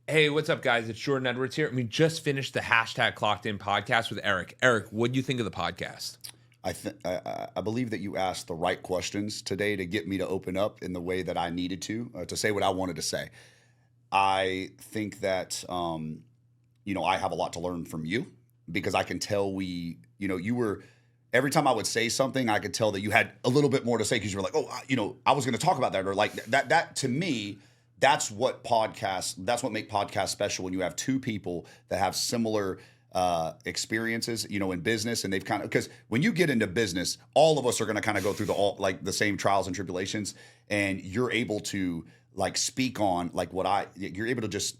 Hey, what's up, guys? It's Jordan Edwards here. And we just finished the hashtag Clockedin podcast with Eric. Eric, what do you think of the podcast? I believe that you asked the right questions today to get me to open up in the way that I needed to say what I wanted to say. I think that, I have a lot to learn from you because I can tell you were, every time I would say something, I could tell that you had a little bit more to say because you were like, I was going to talk about that, or like that to me, that's what make podcasts special, when you have two people that have similar experiences, in business, and they've kind of, because when you get into business, all of us are going to kind of go through the same trials and tribulations, and you're able to speak on you're able to just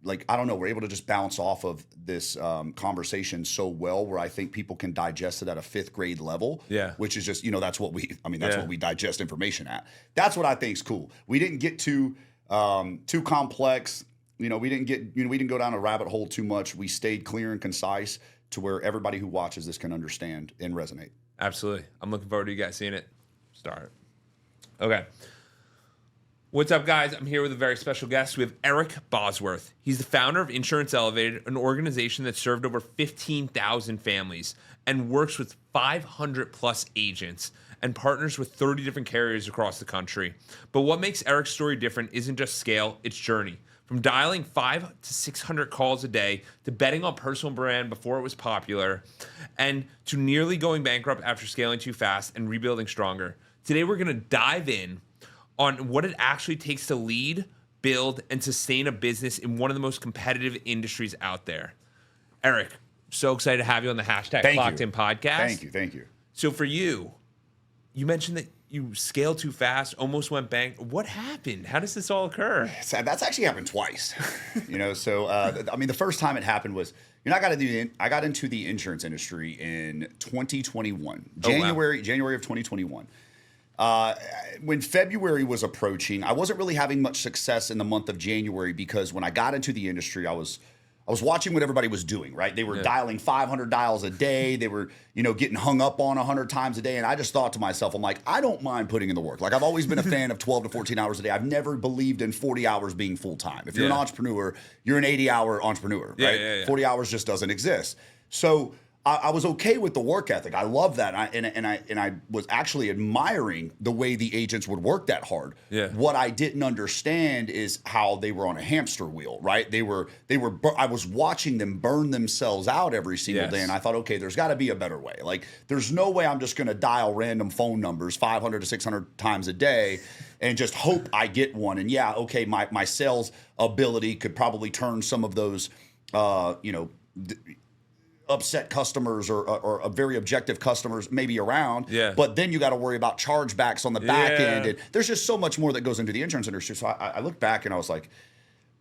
we're able to just bounce off of this conversation so well, where I think people can digest it at a 5th grade level. Yeah. Which is just, that's what what we digest information at. That's what I think is cool. We didn't get too complex. We didn't go down a rabbit hole too much. We stayed clear and concise to where everybody who watches this can understand and resonate. Absolutely. I'm looking forward to you guys seeing it. Start. Okay. What's up, guys? I'm here with a very special guest. We have Eric Bosworth. He's the founder of Insurance Elevated, an organization that served over 15,000 families and works with 500 plus agents and partners with 30 different carriers across the country. But what makes Eric's story different isn't just scale, it's journey. From dialing 500 to 600 calls a day, to betting on personal brand before it was popular, and to nearly going bankrupt after scaling too fast and rebuilding stronger. Today, we're going to dive in on what it actually takes to lead, build, and sustain a business in one of the most competitive industries out there. Eric, so excited to have you on the hashtag Clockedin podcast. Thank you. So for you mentioned that you scaled too fast, almost went bankrupt. What happened? How does this all occur? That's actually happened twice. The first time it happened was, I got into the insurance industry in 2021, January of 2021. When February was approaching, I wasn't really having much success in the month of January, because when I got into the industry, I was watching what everybody was doing, right? They were dialing 500 dials a day. They were, getting hung up on 100 times a day. And I just thought to myself, I'm like, I don't mind putting in the work. Like, I've always been a fan of 12 to 14 hours a day. I've never believed in 40 hours being full time. If you're an entrepreneur, you're an 80-hour entrepreneur, right? 40 hours just doesn't exist. So I was okay with the work ethic. I love that, and I was actually admiring the way the agents would work that hard. Yeah. What I didn't understand is how they were on a hamster wheel, right? I was watching them burn themselves out every single day, and I thought, okay, there's got to be a better way. Like, there's no way I'm just going to dial random phone numbers 500 to 600 times a day and just hope I get one. And my sales ability could probably turn some of those, upset customers or very objective customers maybe around. Yeah. But then you got to worry about chargebacks on the back end. And there's just so much more that goes into the insurance industry. So I looked back and I was like,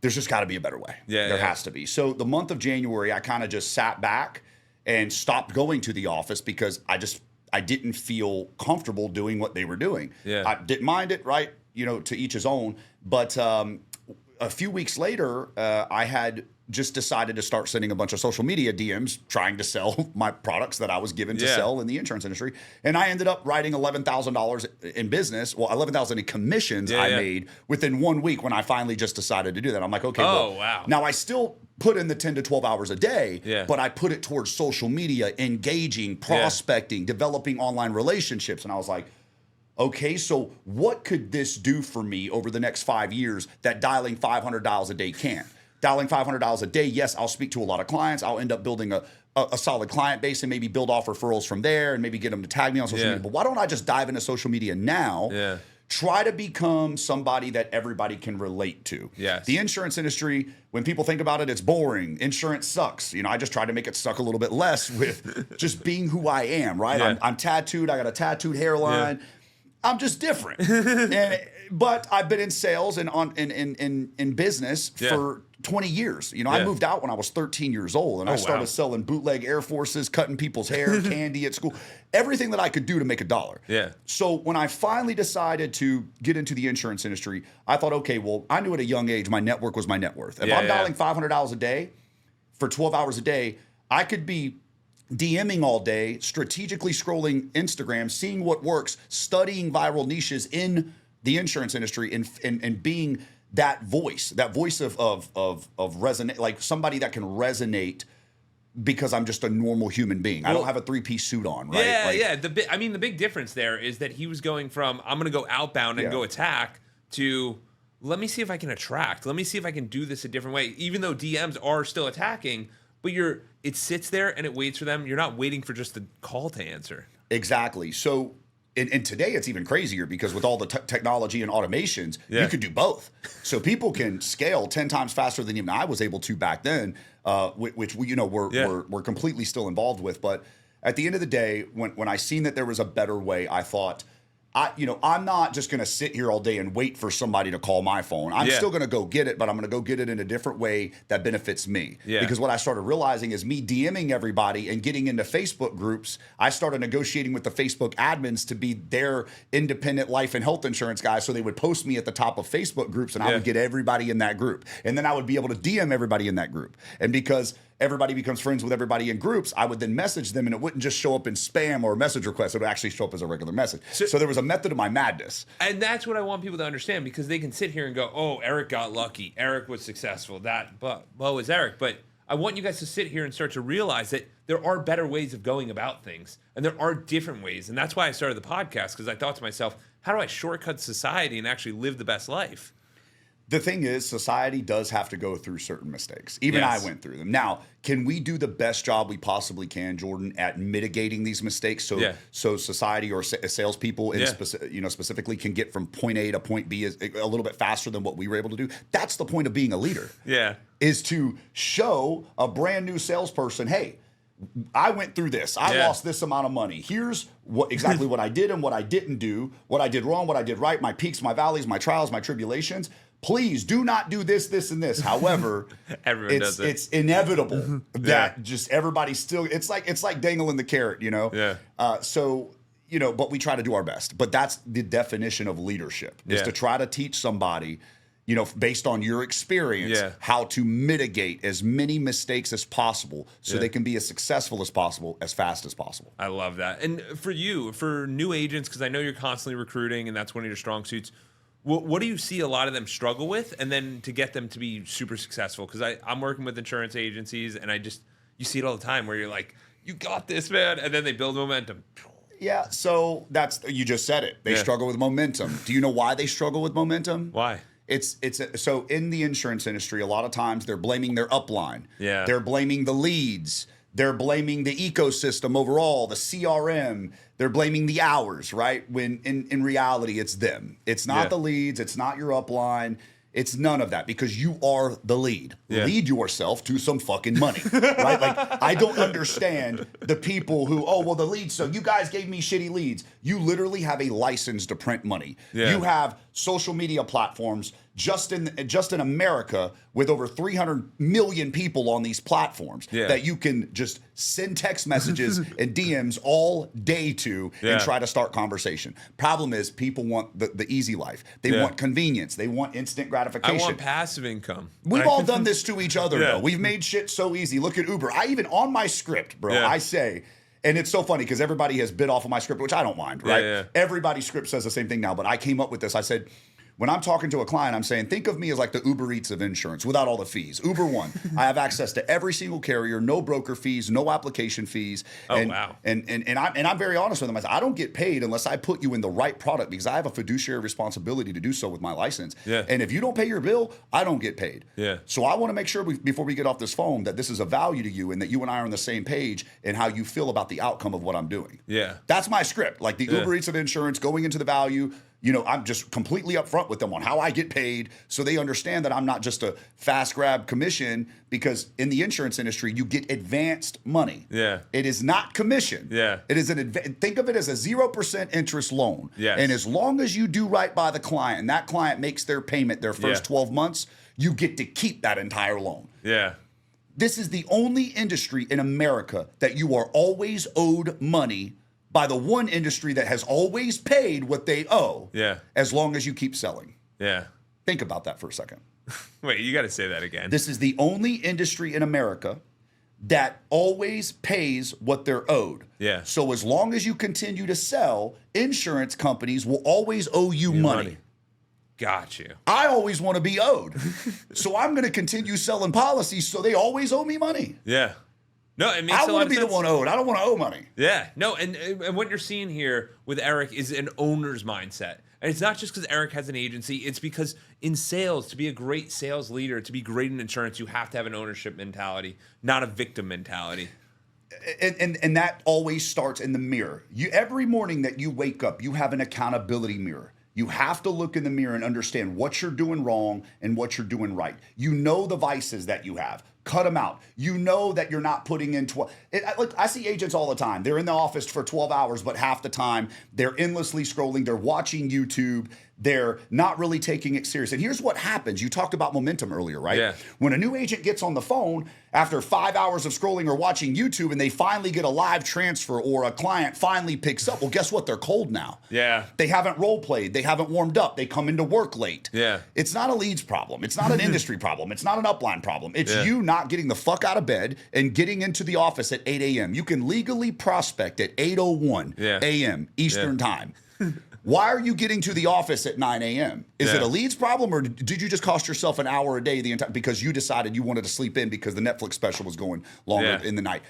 there's just got to be a better way. There has to be. So the month of January, I kind of just sat back and stopped going to the office because I didn't feel comfortable doing what they were doing. Yeah. I didn't mind it, right? To each his own. But a few weeks later, I had just decided to start sending a bunch of social media DMs trying to sell my products that I was given to sell in the insurance industry. And I ended up writing $11,000 in business. Well, $11,000 in commissions I made within 1 week when I finally just decided to do that. I'm like, okay, wow. Now I still put in the 10 to 12 hours a day, but I put it towards social media, engaging, prospecting, developing online relationships. And I was like, okay, so what could this do for me over the next 5 years that dialing 500 dials a day can't? Dialing 500 dials a day, yes, I'll speak to a lot of clients. I'll end up building a solid client base and maybe build off referrals from there and maybe get them to tag me on social media. But why don't I just dive into social media now? Try to become somebody that everybody can relate to. Yes. The insurance industry, when people think about it, it's boring. Insurance sucks. I just try to make it suck a little bit less with just being who I am, right? Yeah. I'm tattooed. I got a tattooed hairline. I'm just different. But I've been in sales and in business for 20 years. I moved out when I was 13 years old, and I started selling bootleg Air Forces, cutting people's hair, candy at school, everything that I could do to make a dollar. Yeah. So when I finally decided to get into the insurance industry, I thought, okay, well, I knew at a young age my network was my net worth. If I'm dialing $500 a day for 12 hours a day, I could be DMing all day, strategically scrolling Instagram, seeing what works, studying viral niches in the insurance industry, and being that voice of resonate, like somebody that can resonate because I'm just a normal human being. I don't have a 3-piece suit on, right? Yeah, like, yeah. The big difference there is that he was going from I'm going to go outbound and go attack to let me see if I can attract. Let me see if I can do this a different way. Even though DMs are still attacking, but it sits there and it waits for them. You're not waiting for just the call to answer. Exactly. So, and today it's even crazier because with all the technology and automations, you could do both. So people can scale 10 times faster than even I was able to back then, which we're completely still involved with. But at the end of the day, when I seen that there was a better way, I thought, I'm not just going to sit here all day and wait for somebody to call my phone. I'm still going to go get it, but I'm going to go get it in a different way that benefits me. Yeah. Because what I started realizing is me DMing everybody and getting into Facebook groups, I started negotiating with the Facebook admins to be their independent life and health insurance guys. So they would post me at the top of Facebook groups and I would get everybody in that group. And then I would be able to DM everybody in that group. And because everybody becomes friends with everybody in groups, I would then message them and it wouldn't just show up in spam or message requests. It would actually show up as a regular message. So there was a method of my madness. And that's what I want people to understand because they can sit here and go, oh, Eric got lucky. Eric was successful. Bo is Eric. But I want you guys to sit here and start to realize that there are better ways of going about things and there are different ways. And that's why I started the podcast because I thought to myself, how do I shortcut society and actually live the best life? The thing is, society does have to go through certain mistakes. Even I went through them. Now, can we do the best job we possibly can, Jordan, at mitigating these mistakes so society or salespeople specifically can get from point A to point B a little bit faster than what we were able to do? That's the point of being a leader. Is to show a brand new salesperson, hey, I went through this. I lost this amount of money. Here's exactly what I did and what I didn't do, what I did wrong, what I did right, my peaks, my valleys, my trials, my tribulations. Please do not do this, this, and this. However, it's inevitable that just everybody still. It's like dangling the carrot, but we try to do our best. But that's the definition of leadership: is to try to teach somebody, based on your experience, how to mitigate as many mistakes as possible, so they can be as successful as possible, as fast as possible. I love that. And for new agents, because I know you're constantly recruiting, and that's one of your strong suits. What do you see a lot of them struggle with, and then to get them to be super successful? Because I'm working with insurance agencies, and you see it all the time where you're like, you got this, man, and then they build momentum. Yeah, so you just said it. They struggle with momentum. Do you know why they struggle with momentum? Why? So in the insurance industry, a lot of times they're blaming their upline. Yeah. They're blaming the leads. They're blaming the ecosystem overall, the CRM. They're blaming the hours, right? When in reality, it's them. It's not the leads. It's not your upline. It's none of that because you are the lead. Lead yourself to some fucking money, right? Like, I don't understand the people who, the leads, so you guys gave me shitty leads. You literally have a license to print money. You have social media platforms just in America with over 300 million people on these platforms that you can just send text messages and DMs all day to and try to start conversation. Problem is, people want the easy life. They want convenience. They want instant gratification. I want passive income. We've all done this to each other, though. We've made shit so easy. Look at Uber. On my script, bro, I say, and it's so funny because everybody has bit off of my script, which I don't mind, right? Everybody's script says the same thing now, but I came up with this. I said, when I'm talking to a client, I'm saying, think of me as like the Uber Eats of insurance without all the fees. Uber One, I have access to every single carrier, no broker fees, no application fees. And I'm very honest with them. I say, I don't get paid unless I put you in the right product because I have a fiduciary responsibility to do so with my license. And if you don't pay your bill, I don't get paid. So I want to make sure before we get off this phone that this is a value to you and that you and I are on the same page and how you feel about the outcome of what I'm doing. That's my script. Like the Uber Eats of insurance, going into the value. I'm just completely upfront with them on how I get paid so they understand that I'm not just a fast grab commission because in the insurance industry, you get advanced money. It is not commission. It is think of it as a 0% interest loan. And as long as you do right by the client and that client makes their payment their first 12 months, you get to keep that entire loan. This is the only industry in America that you are always owed money by the one industry that has always paid what they owe as long as you keep selling. Think about that for a second. Wait, you got to say that again. This is the only industry in America that always pays what they're owed. So as long as you continue to sell, insurance companies will always owe you money. Got you. I always want to be owed. So I'm going to continue selling policies so they always owe me money. Yeah. No, it makes I a lot want of to be sense. the one owed. I don't want to owe money. Yeah. No, and what you're seeing here with Eric is an owner's mindset. And it's not just because Eric has an agency. It's because in sales, to be a great sales leader, to be great in insurance, you have to have an ownership mentality, not a victim mentality. And that always starts in the mirror. Every morning that you wake up, you have an accountability mirror. You have to look in the mirror and understand what you're doing wrong and what you're doing right. You know the vices that you have. Cut them out. You know that you're not putting in 12. Look, I see agents all the time. They're in the office for 12 hours, but half the time they're endlessly scrolling. They're watching YouTube. They're not really taking it serious. And here's what happens. You talked about momentum earlier, right? Yeah. When a new agent gets on the phone after 5 hours of scrolling or watching YouTube and they finally get a live transfer or a client finally picks up, well, guess what? They're cold now. Yeah. They haven't role played. They haven't warmed up. They come into work late. Yeah. It's not a leads problem. It's not an industry problem. It's not an upline problem. It's you not getting the fuck out of bed and getting into the office at 8 a.m. You can legally prospect at 8:01 a.m. Eastern time. Why are you getting to the office at 9 a.m.? Is it a leads problem, or did you just cost yourself an hour a day the entire because you decided you wanted to sleep in because the Netflix special was going longer in the night?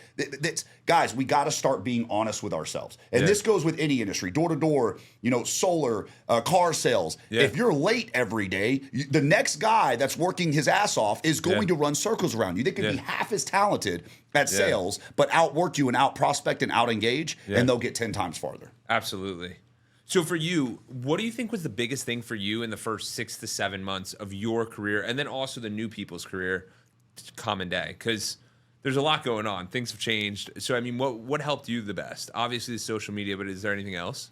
Guys, we got to start being honest with ourselves, and this goes with any industry, door to door, solar, car sales. If you're late every day, the next guy that's working his ass off is going to run circles around you. They can be half as talented at sales, but outwork you and out prospect and out engage, and they'll get 10 times farther. Absolutely. So for you, what do you think was the biggest thing for you in the first 6 to 7 months of your career, and then also the new people's career, common day? Because there's a lot going on. Things have changed. So, I mean, what helped you the best? Obviously, the social media, but is there anything else?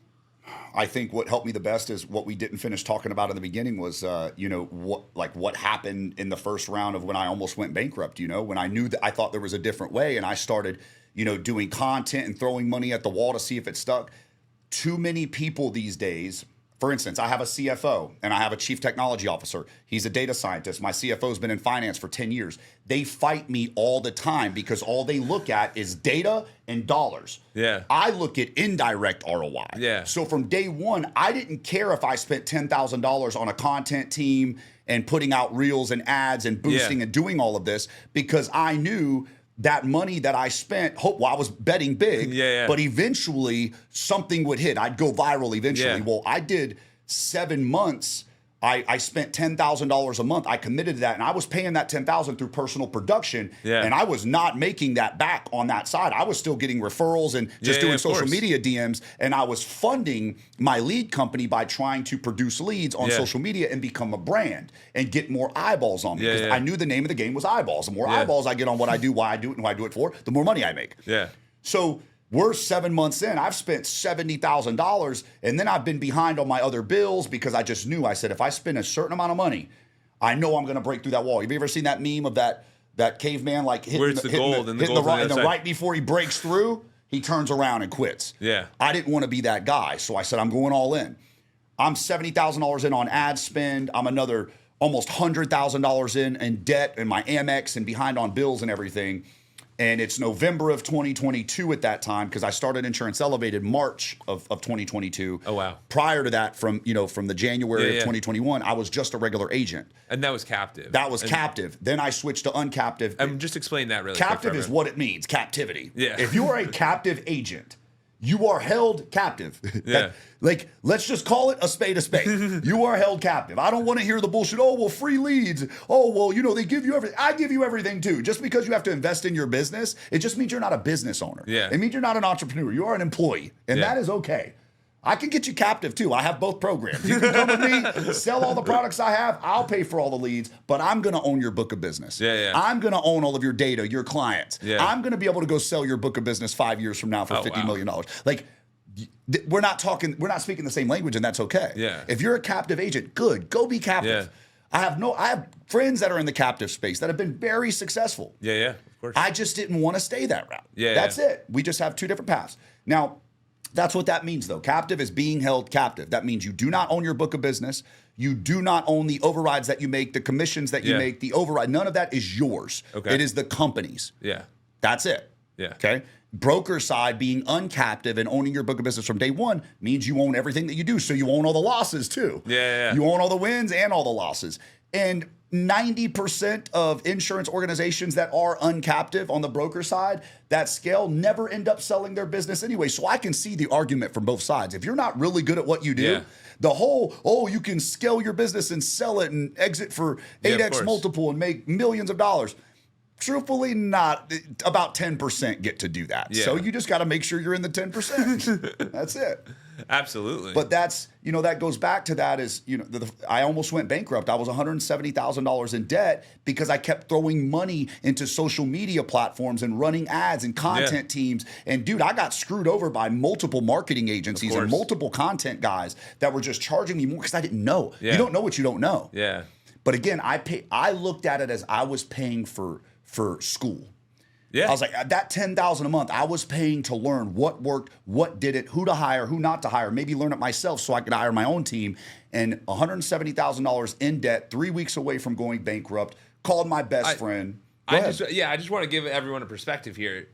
I think what helped me the best is what we didn't finish talking about in the beginning was, what happened in the first round of when I almost went bankrupt, when I knew that I thought there was a different way and I started, doing content and throwing money at the wall to see if it stuck. Too many people these days, for instance, I have a CFO and I have a chief technology officer. He's a data scientist. My CFO's been in finance for 10 years. They fight me all the time because all they look at is data and dollars. Yeah. I look at indirect ROI. Yeah. So from day one, I didn't care if I spent $10,000 on a content team and putting out reels and ads and boosting and doing all of this because I knew that money that I spent, I was betting big, but eventually something would hit. I'd go viral eventually. Yeah. Well, I did 7 months. I spent $10,000 a month. I committed to that, and I was paying that $10,000 through personal production, and I was not making that back on that side. I was still getting referrals and just doing social media DMs, and I was funding my lead company by trying to produce leads on social media and become a brand and get more eyeballs on me because I knew the name of the game was eyeballs. The more eyeballs I get on what I do, why I do it, and who I do it for, the more money I make. Yeah. So we're 7 months in. I've spent $70,000, and then I've been behind on my other bills because I just knew. I said, if I spend a certain amount of money, I know I'm going to break through that wall. Have you ever seen that meme of that caveman hitting where it's the gold and the gold right, and then right before he breaks through, he turns around and quits? Yeah. I didn't want to be that guy, so I said, I'm going all in. I'm $70,000 in on ad spend. I'm another almost $100,000 in debt and my Amex and behind on bills and everything. And it's November of 2022 at that time because I started Insurance Elevated March of 2022. Oh, wow. Prior to that, from the January of 2021, I was just a regular agent. And that was captive. That was captive. Then I switched to uncaptive. Just explain that really Captive quick is what it means, captivity. Yeah. If you are a captive agent, you are held captive. Yeah. Let's just call it a spade a spade. You are held captive. I don't want to hear the bullshit. Oh, well, free leads. Oh, well, they give you everything. I give you everything too. Just because you have to invest in your business, it just means you're not a business owner. Yeah. It means you're not an entrepreneur. You are an employee. And that is okay. I can get you captive too. I have both programs. You can come with me, sell all the products I have. I'll pay for all the leads, but I'm going to own your book of business. I'm going to own all of your data, your clients. I'm going to be able to go sell your book of business 5 years from now for $50 million. We're not speaking the same language, and that's okay. If you're a captive agent, good, go be captive. I have friends that are in the captive space that have been very successful. Of course. I just didn't want to stay that route. That's it. We just have two different paths. Now, that's what that means, though. Captive is being held captive. That means you do not own your book of business. You do not own the overrides that you make, the commissions that you make, the override. None of that is yours. It is the company's. That's it. Okay? Broker side, being uncaptive and owning your book of business from day one means you own everything that you do. So you own all the losses too. Yeah. You own all the wins and all the losses. And 90% of insurance organizations that are uncaptive on the broker side, that scale, never end up selling their business anyway. So I can see the argument from both sides. If you're not really good at what you do, the whole, you can scale your business and sell it and exit for 8x multiple and make millions of dollars. Truthfully, not about 10% get to do that. So you just got to make sure you're in the 10%. That's it. Absolutely. But that's, that goes back to that is, I almost went bankrupt. I was $170,000 in debt because I kept throwing money into social media platforms and running ads and content teams. And dude, I got screwed over by multiple marketing agencies and multiple content guys that were just charging me more because I didn't know. You don't know what you don't know. Yeah. But again, I looked at it as I was paying for school. Yeah. I was like, that $10,000 a month, I was paying to learn what worked, what didn't, who to hire, who not to hire, maybe learn it myself so I could hire my own team. And $170,000 in debt, 3 weeks away from going bankrupt, called my best friend. I just want to give everyone a perspective here.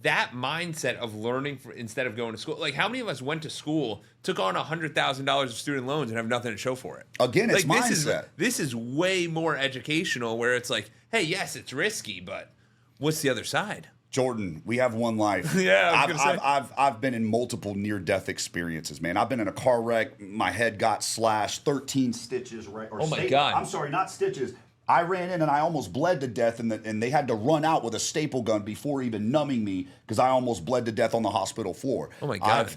That mindset of learning instead of going to school, like how many of us went to school, took on $100,000 of student loans and have nothing to show for it? Again, it's mindset. This is way more educational where it's like, hey, yes, it's risky, but what's the other side? Jordan, we have one life. I've been in multiple near-death experiences, man. I've been in a car wreck. My head got slashed, 13 stitches. My God. I'm sorry, not stitches. I ran in and I almost bled to death, and they had to run out with a staple gun before even numbing me because I almost bled to death on the hospital floor. Oh, my God.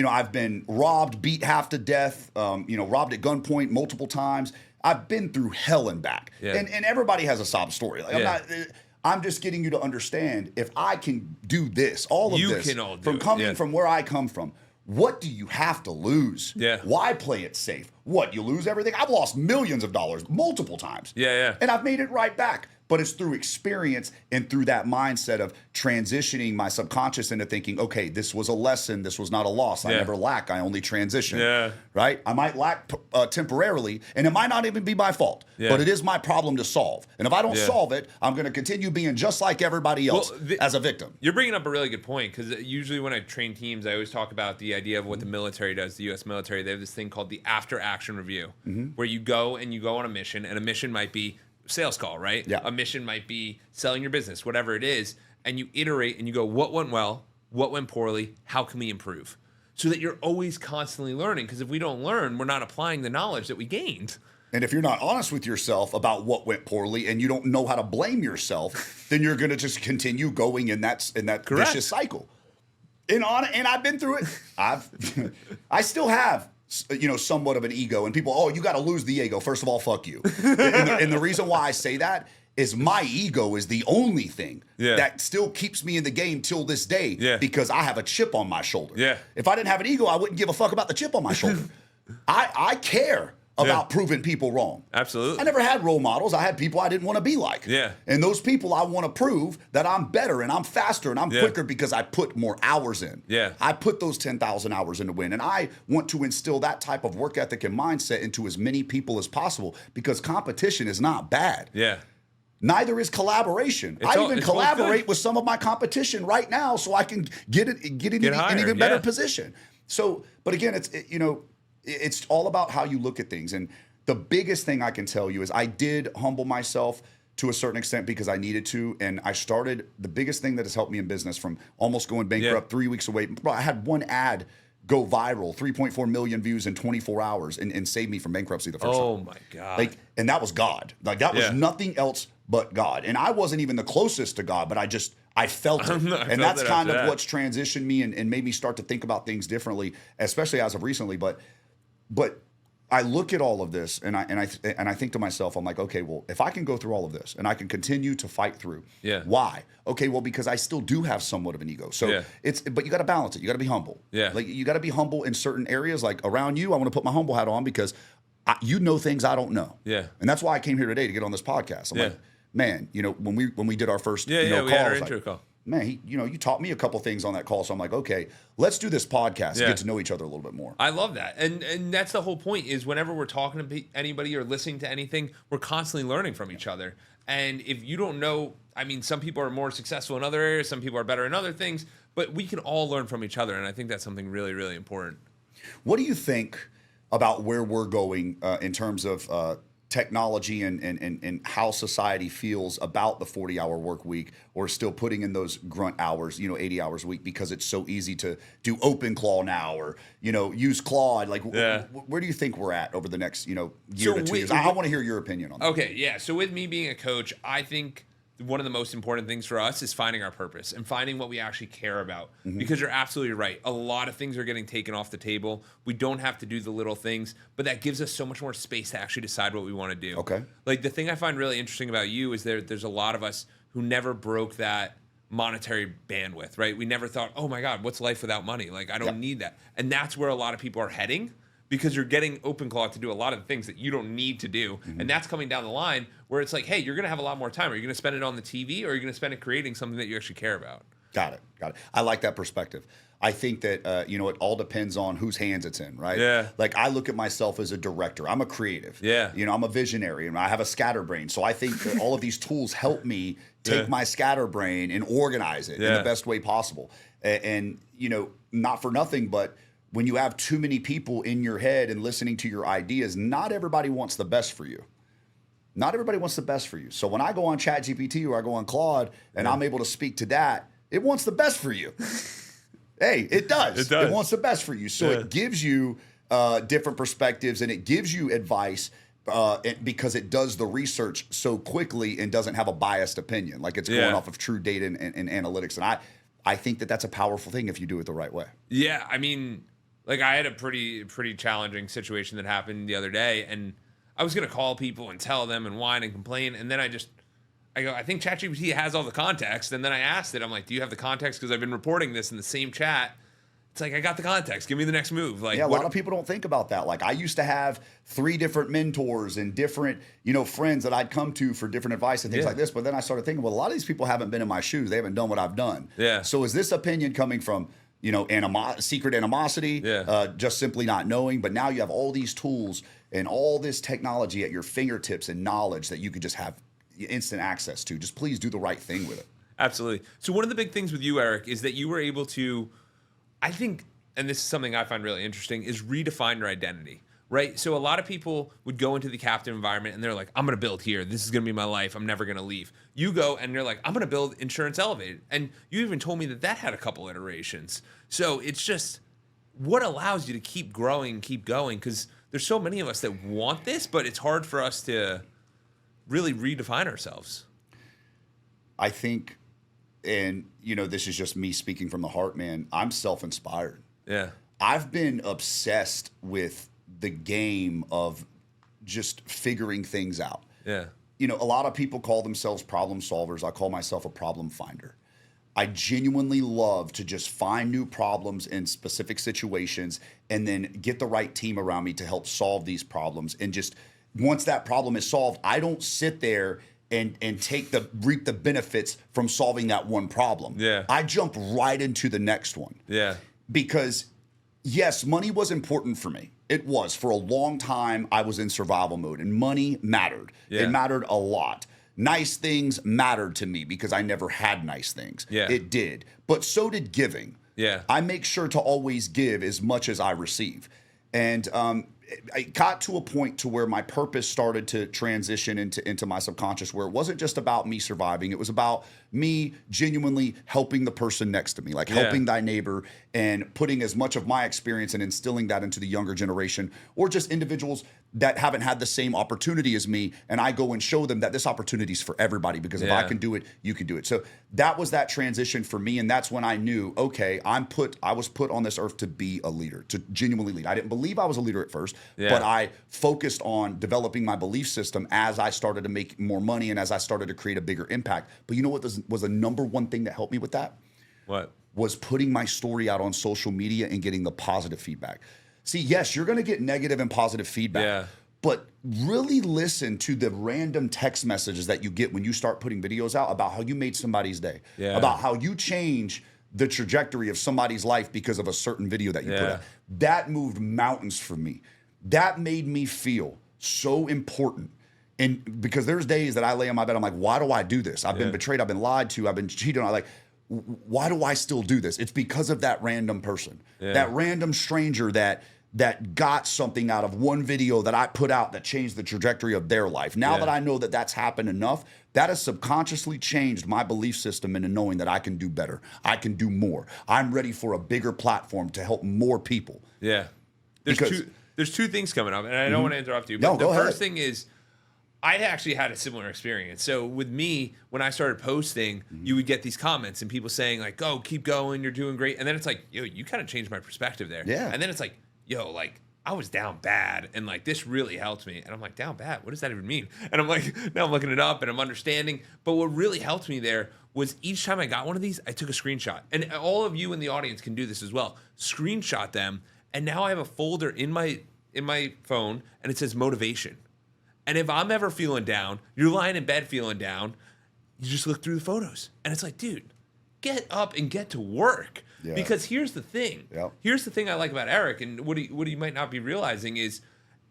I've been robbed, beat half to death, robbed at gunpoint multiple times. I've been through hell and back. Yeah. And everybody has a sob story. Like, I'm just getting you to understand, if I can do this, all of this, can all do from coming from where I come from, what do you have to lose? Why play it safe? What, you lose everything? I've lost millions of dollars multiple times. And I've made it right back. But it's through experience and through that mindset of transitioning my subconscious into thinking, okay, this was a lesson. This was not a loss. I never lack. I only transition. Right? I might lack temporarily, and it might not even be my fault. But it is my problem to solve. And if I don't solve it, I'm going to continue being just like everybody else as a victim. You're bringing up a really good point, because usually when I train teams, I always talk about the idea of what the military does, the U.S. military. They have this thing called the after-action review, where you go on a mission, and a mission might be sales call, right? A mission might be selling your business, whatever it is, and you iterate and you go, what went well, what went poorly, how can we improve? So that you're always constantly learning, because if we don't learn, we're not applying the knowledge that we gained. And if you're not honest with yourself about what went poorly and you don't know how to blame yourself, then you're going to just continue going in that vicious cycle. And I've been through it. I still have somewhat of an ego, and people, you got to lose the ego. First of all, fuck you. and the reason why I say that is my ego is the only thing that still keeps me in the game till this day, because I have a chip on my shoulder. If I didn't have an ego, I wouldn't give a fuck about the chip on my shoulder. I care about proving people wrong. Absolutely. I never had role models. I had people I didn't want to be like. And those people, I want to prove that I'm better and I'm faster and I'm quicker because I put more hours in. I put those 10,000 hours in to win. And I want to instill that type of work ethic and mindset into as many people as possible, because competition is not bad. Neither is collaboration. I even collaborate with some of my competition right now so I can get in an even better position. So, but again, it's all about how you look at things. And the biggest thing I can tell you is I did humble myself to a certain extent because I needed to. And I started, the biggest thing that has helped me in business from almost going bankrupt 3 weeks away. Bro, I had one ad go viral, 3.4 million views in 24 hours and saved me from bankruptcy the first time. Oh my God. And that was God. That was nothing else but God. And I wasn't even the closest to God, but I felt it. And that's kind of what's transitioned me and made me start to think about things differently, especially as of recently. But I look at all of this and I think to myself, I'm like, okay, well, if I can go through all of this and I can continue to fight through, why? Okay, well, because I still do have somewhat of an ego. So but you got to balance it. You got to be humble. Like, you got to be humble in certain areas. Like around you, I want to put my humble hat on because you know things I don't know. And that's why I came here today to get on this podcast. I'm like, man, when we did our first we had our intro call. Man, you taught me a couple things on that call. So I'm like, okay, let's do this podcast and get to know each other a little bit more. I love that. And that's the whole point, is whenever we're talking to anybody or listening to anything, we're constantly learning from each other. And if you don't know, I mean, some people are more successful in other areas, some people are better in other things, but we can all learn from each other. And I think that's something really, really important. What do you think about where we're going in terms of technology and how society feels about the 40-hour work week, or still putting in those grunt hours, 80 hours a week, because it's so easy to do OpenClaw now, or, use Claude? Like, where do you think we're at over the next, year to 2 years? I want to hear your opinion on that. Okay, yeah. So with me being a coach, I think one of the most important things for us is finding our purpose and finding what we actually care about. Because you're absolutely right. A lot of things are getting taken off the table. We don't have to do the little things, but that gives us so much more space to actually decide what we want to do. Okay. Like, the thing I find really interesting about you is there's a lot of us who never broke that monetary bandwidth, right? We never thought, oh my God, what's life without money? Like, I don't need that. And that's where a lot of people are heading, because you're getting OpenClaw to do a lot of the things that you don't need to do. And that's coming down the line where it's like, hey, you're going to have a lot more time. Are you going to spend it on the TV, or are you going to spend it creating something that you actually care about? Got it. I like that perspective. I think that, it all depends on whose hands it's in, right? Yeah. Like, I look at myself as a director. I'm a creative. Yeah. I'm a visionary, and I have a scatterbrain. So I think that all of these tools help me take my scatterbrain and organize it in the best way possible. And, not for nothing, but when you have too many people in your head and listening to your ideas, not everybody wants the best for you. Not everybody wants the best for you. So when I go on ChatGPT or I go on Claude and I'm able to speak to that, it wants the best for you. Hey, it does. It wants the best for you. So it gives you different perspectives, and it gives you advice because it does the research so quickly and doesn't have a biased opinion. Like, it's going off of true data and analytics. And I think that that's a powerful thing if you do it the right way. Yeah, I mean, like, I had a pretty challenging situation that happened the other day, and I was going to call people and tell them and whine and complain, and then I go, I think ChatGPT has all the context, and then I asked it, I'm like, do you have the context? Because I've been reporting this in the same chat. It's like, I got the context. Give me the next move. Like, a lot of people don't think about that. Like, I used to have 3 different mentors and different, friends that I'd come to for different advice and things like this. But then I started thinking, well, a lot of these people haven't been in my shoes. They haven't done what I've done. Yeah. So is this opinion coming from, secret animosity, just simply not knowing? But now you have all these tools and all this technology at your fingertips and knowledge that you could just have instant access to. Just please do the right thing with it. Absolutely. So one of the big things with you, Eric, is that you were able to, I think, and this is something I find really interesting, is redefine your identity, right? So a lot of people would go into the captive environment and they're like, I'm going to build here. This is going to be my life. I'm never going to leave. You go and you're like, I'm going to build Insurance Elevated. And you even told me that had a couple iterations. So it's just what allows you to keep growing, keep going, because there's so many of us that want this, but it's hard for us to really redefine ourselves. I think, and this is just me speaking from the heart, man, I'm self-inspired. Yeah. I've been obsessed with the game of just figuring things out. Yeah. A lot of people call themselves problem solvers. I call myself a problem finder. I genuinely love to just find new problems in specific situations and then get the right team around me to help solve these problems. And just once that problem is solved, I don't sit there and reap the benefits from solving that one problem. Yeah. I jump right into the next one. Yeah. Because yes, money was important for me. It was. For a long time, I was in survival mode, and money mattered. Yeah. It mattered a lot. Nice things mattered to me because I never had nice things. Yeah. It did. But so did giving. Yeah. I make sure to always give as much as I receive. And I got to a point to where my purpose started to transition into my subconscious, where it wasn't just about me surviving. It was about me genuinely helping the person next to me, like helping thy neighbor, and putting as much of my experience and instilling that into the younger generation, or just individuals that haven't had the same opportunity as me. And I go and show them that this opportunity is for everybody, because if I can do it, you can do it. So that was that transition for me. And that's when I knew, okay, I was put on this earth to be a leader, to genuinely lead. I didn't believe I was a leader at first, but I focused on developing my belief system as I started to make more money and as I started to create a bigger impact. But you know what was the number one thing that helped me with that? What? Was putting my story out on social media and getting the positive feedback. See, yes, you're going to get negative and positive feedback, but really listen to the random text messages that you get when you start putting videos out about how you made somebody's day, about how you change the trajectory of somebody's life because of a certain video that you put out. That moved mountains for me. That made me feel so important And because there's days that I lay on my bed, I'm like, why do I do this? I've been betrayed. I've been lied to. I've been cheated on. Why do I still do this? It's because of that random person, that random stranger that got something out of one video that I put out that changed the trajectory of their life. Now that I know that that's happened enough, that has subconsciously changed my belief system into knowing that I can do better. I can do more. I'm ready for a bigger platform to help more people. Yeah. There's two things coming up, and I don't want to interrupt you, but No, go ahead. First thing is, I actually had a similar experience. So with me, when I started posting, you would get these comments and people saying like, "Oh, keep going, you're doing great." And then it's like, "Yo, you kind of changed my perspective there." Yeah. And then it's like, "Yo, like I was down bad, and like this really helped me." And I'm like, "Down bad? What does that even mean?" And I'm like, now I'm looking it up and I'm understanding. But what really helped me there was each time I got one of these, I took a screenshot. And all of you in the audience can do this as well. Screenshot them, and now I have a folder in my phone, and it says motivation. And if I'm ever feeling down, you're lying in bed feeling down, you just look through the photos. And it's like, dude, get up and get to work. Yeah. Because here's the thing. Yep. Here's the thing I like about Eric, and what he might not be realizing is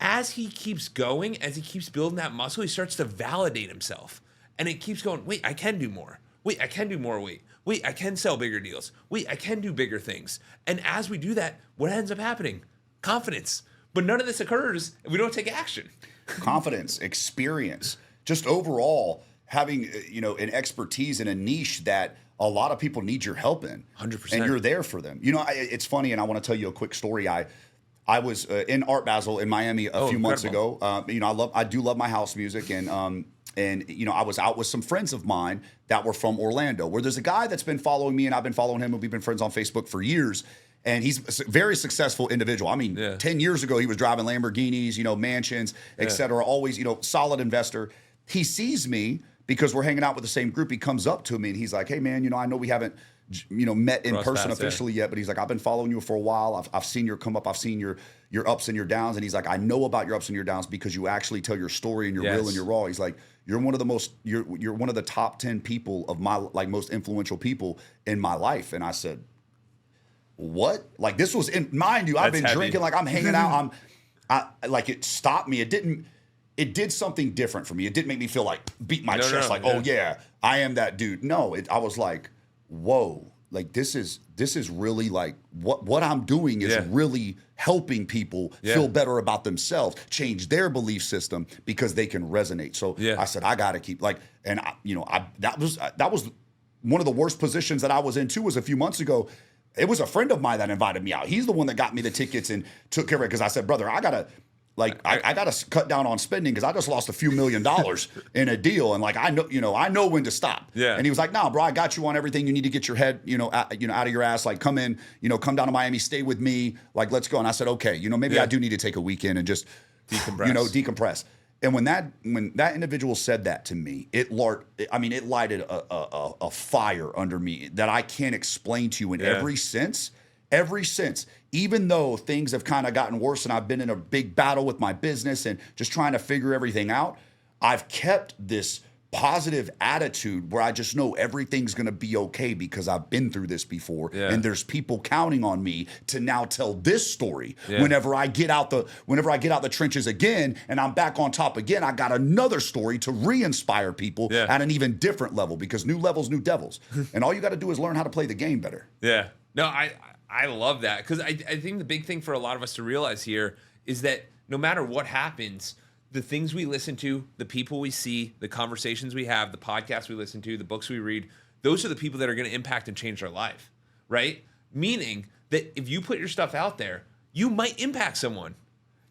as he keeps going, as he keeps building that muscle, he starts to validate himself. And it keeps going, wait, I can do more. Wait, I can do more weight. Wait, I can sell bigger deals. Wait, I can do bigger things. And as we do that, what ends up happening? Confidence. But none of this occurs if we don't take action. Confidence, experience, just overall having an expertise in a niche that a lot of people need your help in. 100%. And you're there for them. It's funny, and I want to tell you a quick story. I was in Art Basel in Miami a few months ago. I do love my house music, and I was out with some friends of mine that were from Orlando, where there's a guy that's been following me, and I've been following him, and we've been friends on Facebook for years. And he's a very successful individual. I mean, 10 years ago, he was driving Lamborghinis, mansions, et cetera, always, solid investor. He sees me because we're hanging out with the same group. He comes up to me and he's like, "Hey, man, I know we haven't, met in person officially yet, but he's like, I've been following you for a while. I've seen your come up. I've seen your ups and your downs." And he's like, "I know about your ups and your downs because you actually tell your story and you're real and you're raw." He's like, "You're one of the top 10 people of my, most influential people in my life." And I said, "What?" Like, this was mind you, I've been drinking, like I'm hanging out. It stopped me. It did something different for me. It didn't make me feel like beat my chest, oh yeah, I am that dude. No, I was like, whoa, like this is really like what I'm doing is really helping people feel better about themselves, change their belief system because they can resonate. So I said, I gotta keep that was one of the worst positions that I was in too, was a few months ago. It was a friend of mine that invited me out. He's the one that got me the tickets and took care of it, because I said, "Brother, I gotta cut down on spending because I just lost a few $1 million in a deal, and I know when to stop." Yeah. And he was like, "Nah, bro, I got you on everything. You need to get your head out of your ass. Like, come in, come down to Miami, stay with me. Like, let's go." And I said, "Okay, maybe I do need to take a weekend and just decompress." And when that individual said that to me, it lighted a fire under me that I can't explain to you in every sense. Even though things have kind of gotten worse and I've been in a big battle with my business and just trying to figure everything out, I've kept this positive attitude where I just know everything's going to be okay because I've been through this before, and there's people counting on me to now tell this story. Whenever I get out the trenches again and I'm back on top again, I got another story to re-inspire people at an even different level, because new levels, new devils. And all you got to do is learn how to play the game better. Yeah. No, I love that, because I think the big thing for a lot of us to realize here is that no matter what happens, the things we listen to, the people we see, the conversations we have, the podcasts we listen to, the books we read, those are the people that are going to impact and change our life, right? Meaning that if you put your stuff out there, you might impact someone.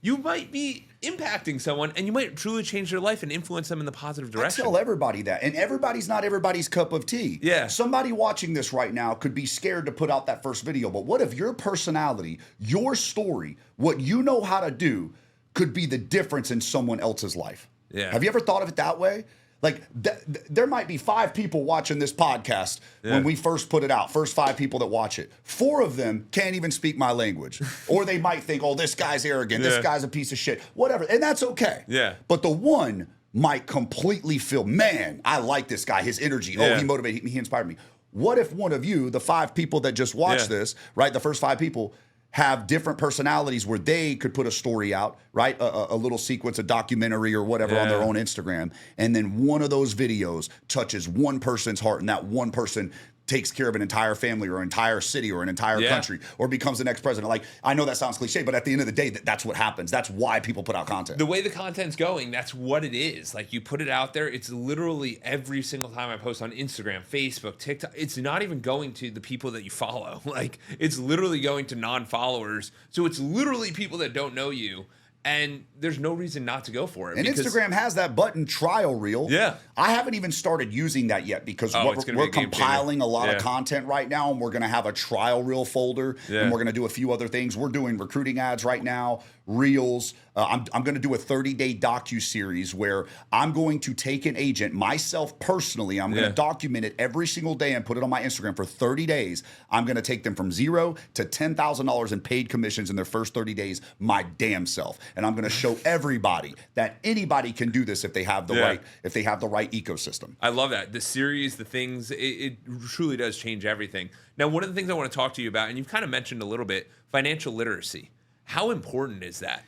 You might be impacting someone, and you might truly change their life and influence them in the positive direction. I tell everybody that, and everybody's not everybody's cup of tea. Yeah. Somebody watching this right now could be scared to put out that first video, but what if your personality, your story, what you know how to do could be the difference in someone else's life? Yeah. Have you ever thought of it that way? Like, there might be 5 people watching this podcast when we first put it out, first 5 people that watch it. 4 of them can't even speak my language. Or they might think, "Oh, this guy's arrogant, this guy's a piece of shit," whatever. And that's okay. Yeah. But the one might completely feel, "Man, I like this guy, his energy. Oh, he motivated me, he inspired me." What if one of you, the 5 people that just watched this, right, the first 5 people, have different personalities where they could put a story out, right? A little sequence, a documentary or whatever on their own Instagram. And then one of those videos touches one person's heart, and that one person takes care of an entire family or an entire city or an entire country or becomes the next president. Like, I know that sounds cliche, but at the end of the day, that's what happens. That's why people put out content. The way the content's going, that's what it is. Like, you put it out there, it's literally every single time I post on Instagram, Facebook, TikTok, it's not even going to the people that you follow. Like, it's literally going to non-followers. So it's literally people that don't know you. And there's no reason not to go for it. And Instagram has that button, trial reel. Yeah. I haven't even started using that yet because we're compiling a lot of content right now, and we're going to have a trial reel folder, and we're going to do a few other things. We're doing recruiting ads right now, reels. I'm going to do a 30-day docu-series where I'm going to take an agent, myself personally, I'm going to document it every single day and put it on my Instagram for 30 days. I'm going to take them from $0 to $10,000 in paid commissions in their first 30 days, my damn self. And I'm going to show everybody that anybody can do this if they have the right ecosystem. I love that. The series, the things, it truly does change everything. Now, one of the things I want to talk to you about, and you've kind of mentioned a little bit, financial literacy. How important is that?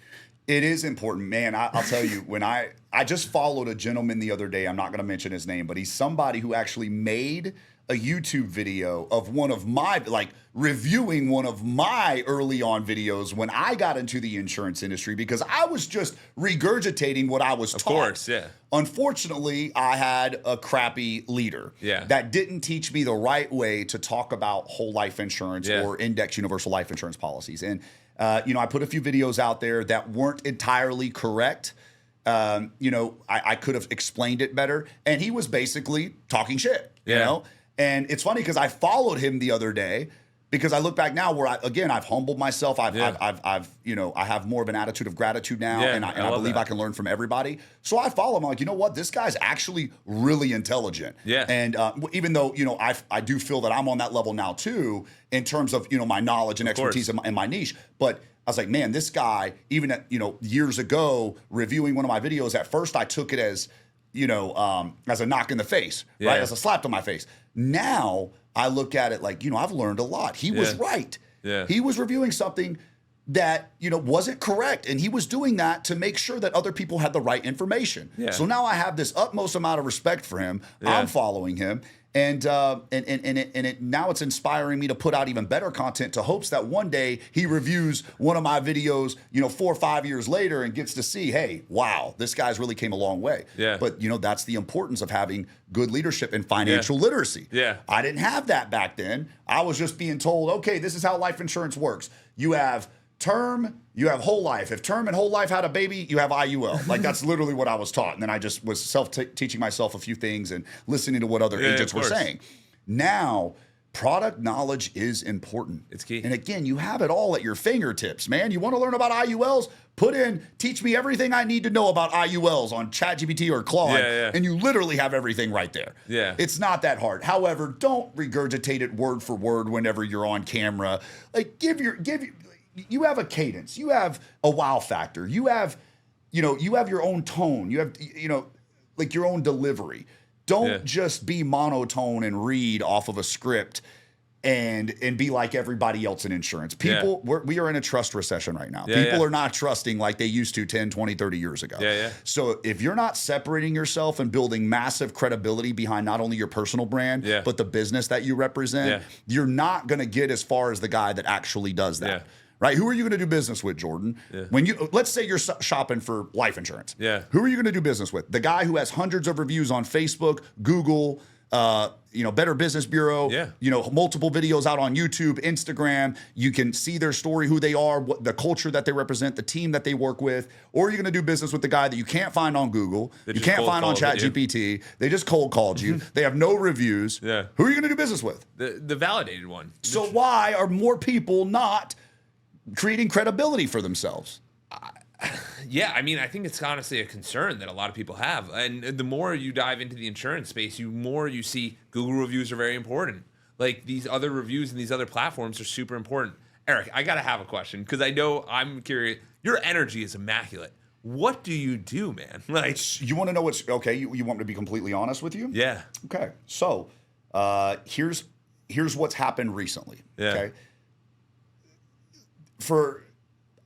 It is important, man. I'll tell you, when I just followed a gentleman the other day, I'm not going to mention his name, but he's somebody who actually made a YouTube video of one of my, reviewing one of my early on videos when I got into the insurance industry because I was just regurgitating what I was taught. Of course, yeah. Unfortunately, I had a crappy leader that didn't teach me the right way to talk about whole life insurance or index universal life insurance policies. And I put a few videos out there that weren't entirely correct. I could have explained it better. And he was basically talking shit, you know? And it's funny because I followed him the other day because I look back now where I've humbled myself. I have more of an attitude of gratitude now, and I believe I can learn from everybody. So I follow him. I'm like, you know what? This guy's actually really intelligent. Yeah. And even though I do feel that I'm on that level now too in terms of my knowledge and expertise in my niche, but I was like, man, this guy, even at years ago reviewing one of my videos, at first I took it as a knock in the face, right? As a slap to my face. Now I look at it like, I've learned a lot. He was right. Yeah. He was reviewing something that, wasn't correct. And he was doing that to make sure that other people had the right information. Yeah. So now I have this utmost amount of respect for him. Yeah. I'm following him. And now it's inspiring me to put out even better content to hopes that one day he reviews one of my videos, 4 or 5 years later and gets to see, hey, wow, this guy's really came a long way. Yeah. But, that's the importance of having good leadership and financial literacy. Yeah. I didn't have that back then. I was just being told, okay, this is how life insurance works. You have term, you have whole life. If term and whole life had a baby, you have IUL. Like, that's literally what I was taught. And then I just was teaching myself a few things and listening to what other agents were saying. Now, product knowledge is important. It's key. And again, you have it all at your fingertips, man. You want to learn about IULs? Teach me everything I need to know about IULs on ChatGPT or Claude, and you literally have everything right there. Yeah. It's not that hard. However, don't regurgitate it word for word whenever you're on camera. Like, you have a cadence, you have a wow factor, you have your own tone, you have, your own delivery. Don't just be monotone and read off of a script and be like everybody else in insurance. People, we are in a trust recession right now. People are not trusting like they used to 10, 20, 30 years ago. So if you're not separating yourself and building massive credibility behind not only your personal brand, but the business that you represent, you're not going to get as far as the guy that actually does that. Right? Who are you going to do business with, Jordan? When let's say you're shopping for life insurance. Who are you going to do business with? The guy who has hundreds of reviews on Facebook, Google, Better Business Bureau, multiple videos out on YouTube, Instagram. You can see their story, who they are, the culture that they represent, the team that they work with. Or you're going to do business with the guy that you can't find on Google, you can't find on ChatGPT. They just cold called you. They have no reviews. Who are you going to do business with? The validated one. So why are more people not creating credibility for themselves? I think it's honestly a concern that a lot of people have. And the more you dive into the insurance space, more you see Google reviews are very important. Like, these other reviews and these other platforms are super important. Eric, I got to have a question because I know I'm curious. Your energy is immaculate. What do you do, man? Like, you want to know what's okay? You want me to be completely honest with you? Yeah. Okay. So here's what's happened recently. Okay.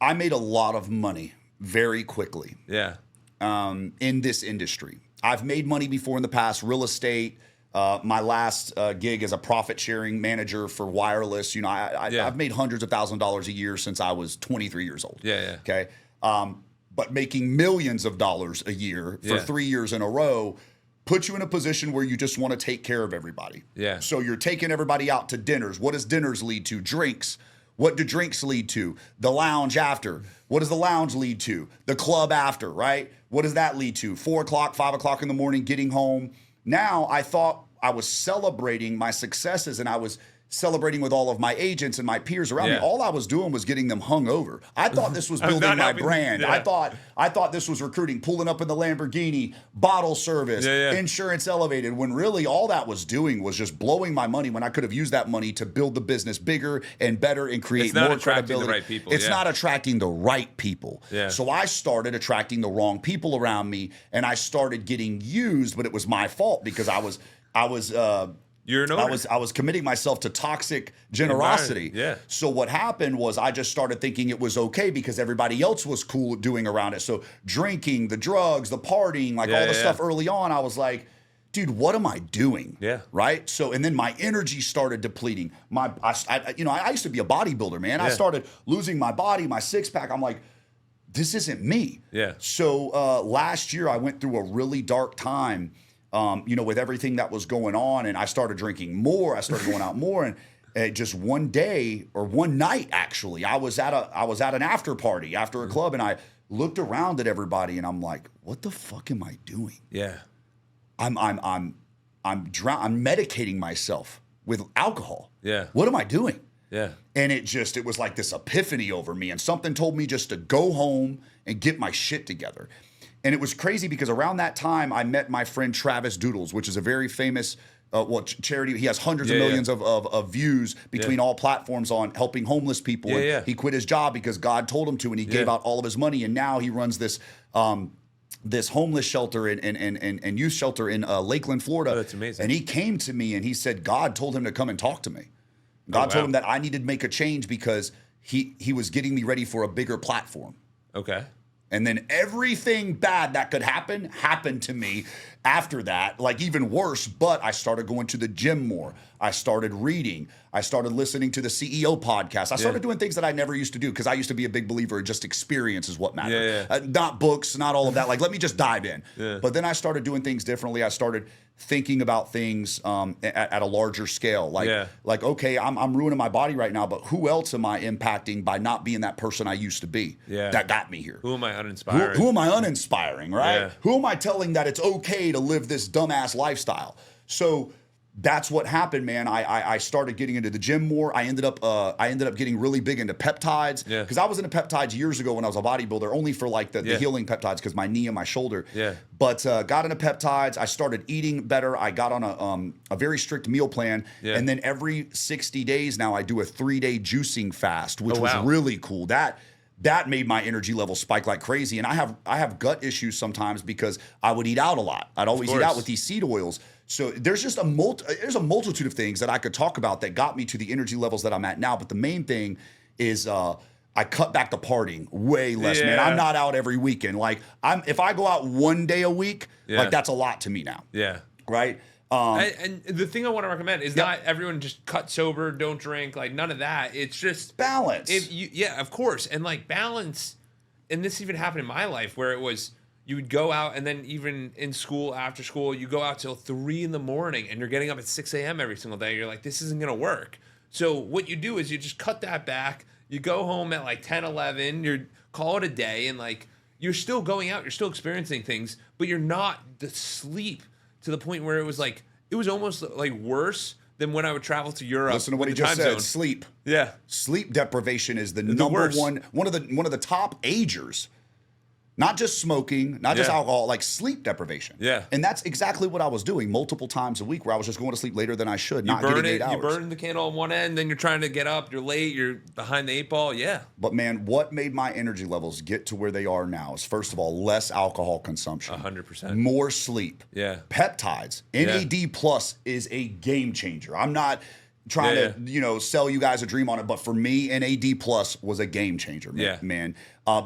I made a lot of money very quickly. Yeah. In this industry. I've made money before in the past, real estate. My last gig as a profit sharing manager for wireless. You know, I've made hundreds of thousands of dollars a year since I was 23 years old. Yeah. Okay. But making millions of dollars a year for 3 years in a row puts you in a position where you just want to take care of everybody. Yeah. So you're taking everybody out to dinners. What does dinners lead to? Drinks. What do drinks lead to? The lounge after. What does the lounge lead to? The club after, right? What does that lead to? 4 o'clock, 5 o'clock in the morning, getting home. Now I thought I was celebrating my successes and I was celebrating with all of my agents and my peers around me. All I was doing was getting them hung over. I thought this was building my brand. Yeah. I thought this was recruiting, pulling up in the Lamborghini, bottle service, insurance elevated, when really all that was doing was just blowing my money when I could have used that money to build the business bigger and better and create more credibility. The right people. It's not attracting the right people. Yeah. So I started attracting the wrong people around me and I started getting used, but it was my fault because I was committing myself to toxic generosity. Yeah. So what happened was I just started thinking it was okay because everybody else was cool doing around it. So drinking, the drugs, the partying, all the stuff early on, I was like, dude, what am I doing? Yeah. Right. So, and then my energy started depleting. I used to be a bodybuilder, man. Yeah. I started losing my body, my six pack. I'm like, this isn't me. Yeah. So last year I went through a really dark time. With everything that was going on, and I started drinking more. I started going out more, and just one day or one night, actually, I was at an after party after a club, and I looked around at everybody, and I'm like, "What the fuck am I doing?" Yeah, I'm medicating myself with alcohol. Yeah, what am I doing? Yeah, and it was like this epiphany over me, and something told me just to go home and get my shit together. And it was crazy because around that time, I met my friend Travis Doodles, which is a very famous charity. He has hundreds of millions of views between all platforms on helping homeless people. He quit his job because God told him to, and he gave out all of his money. And now he runs this homeless shelter and youth shelter in Lakeland, Florida. Oh, that's amazing. And he came to me and he said God told him to come and talk to me. God told him that I needed to make a change because he was getting me ready for a bigger platform. Okay. And then everything bad that could happen happened to me after that, like even worse. But I started going to the gym more. I started reading. I started listening to the CEO podcast. I started doing things that I never used to do because I used to be a big believer in just experience is what matters. Not books, not all of that. Like, let me just dive in. But then I started doing things differently. I started thinking about things at a larger scale. Like, okay, I'm ruining my body right now, but who else am I impacting by not being that person I used to be that got me here? Who am I uninspiring? Who am I uninspiring, right? Yeah. Who am I telling that it's okay to live this dumbass lifestyle? So that's what happened, man. I started getting into the gym more. I ended up getting really big into peptides because I was into peptides years ago when I was a bodybuilder, only for like the healing peptides because my knee and my shoulder. But got into peptides. I started eating better. I got on a very strict meal plan, and then every 60 days now I do a 3-day juicing fast, which was really cool. That made my energy level spike like crazy. And I have gut issues sometimes because I would eat out a lot. I'd always eat out with these seed oils. So there's just there's a multitude of things that I could talk about that got me to the energy levels that I'm at now. But the main thing is I cut back the partying way less, man. I'm not out every weekend. Like if I go out one day a week, like that's a lot to me now. Yeah. Right. And the thing I want to recommend is not everyone just cut sober, don't drink, like none of that. It's just balance. Of course. And like balance, and this even happened in my life where it was you would go out and then even in school, after school, you go out till 3 a.m. and you're getting up at 6 a.m. every single day. You're like, this isn't going to work. So what you do is you just cut that back. You go home at like 10, 11, you call it a day, and like you're still going out, you're still experiencing things, but you're not the sleep to the point where it was almost like worse than when I would travel to Europe. Listen to what he just said. Sleep. Yeah. Sleep deprivation is the number one of the top agers. Not just smoking, not just alcohol, like sleep deprivation. Yeah. And that's exactly what I was doing multiple times a week where I was just going to sleep later than I should, not getting 8 hours. You burn the candle on one end, then you're trying to get up, you're late, you're behind the 8 ball. Yeah. But man, what made my energy levels get to where they are now is, first of all, less alcohol consumption. 100%. More sleep. Yeah. Peptides. NAD plus is a game changer. I'm not trying Yeah, to sell you guys a dream on it. But for me, an AD plus was a game changer, man. Yeah. Man.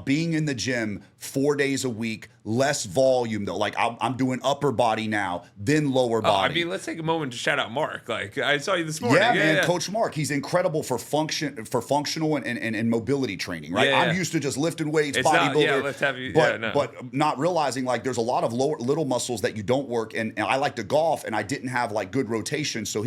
Being in the gym 4 days a week, less volume though. Like I'm doing upper body now, then lower body. I mean, let's take a moment to shout out Mark. Like I saw you this morning. Yeah, man, Coach Mark, he's incredible for functional and mobility training, right? Yeah, I'm used to just lifting weights, It's not- bodybuilder, yeah, let's have you- but no. but not realizing like there's a lot of little muscles that you don't work, and I like to golf, and I didn't have like good rotation, so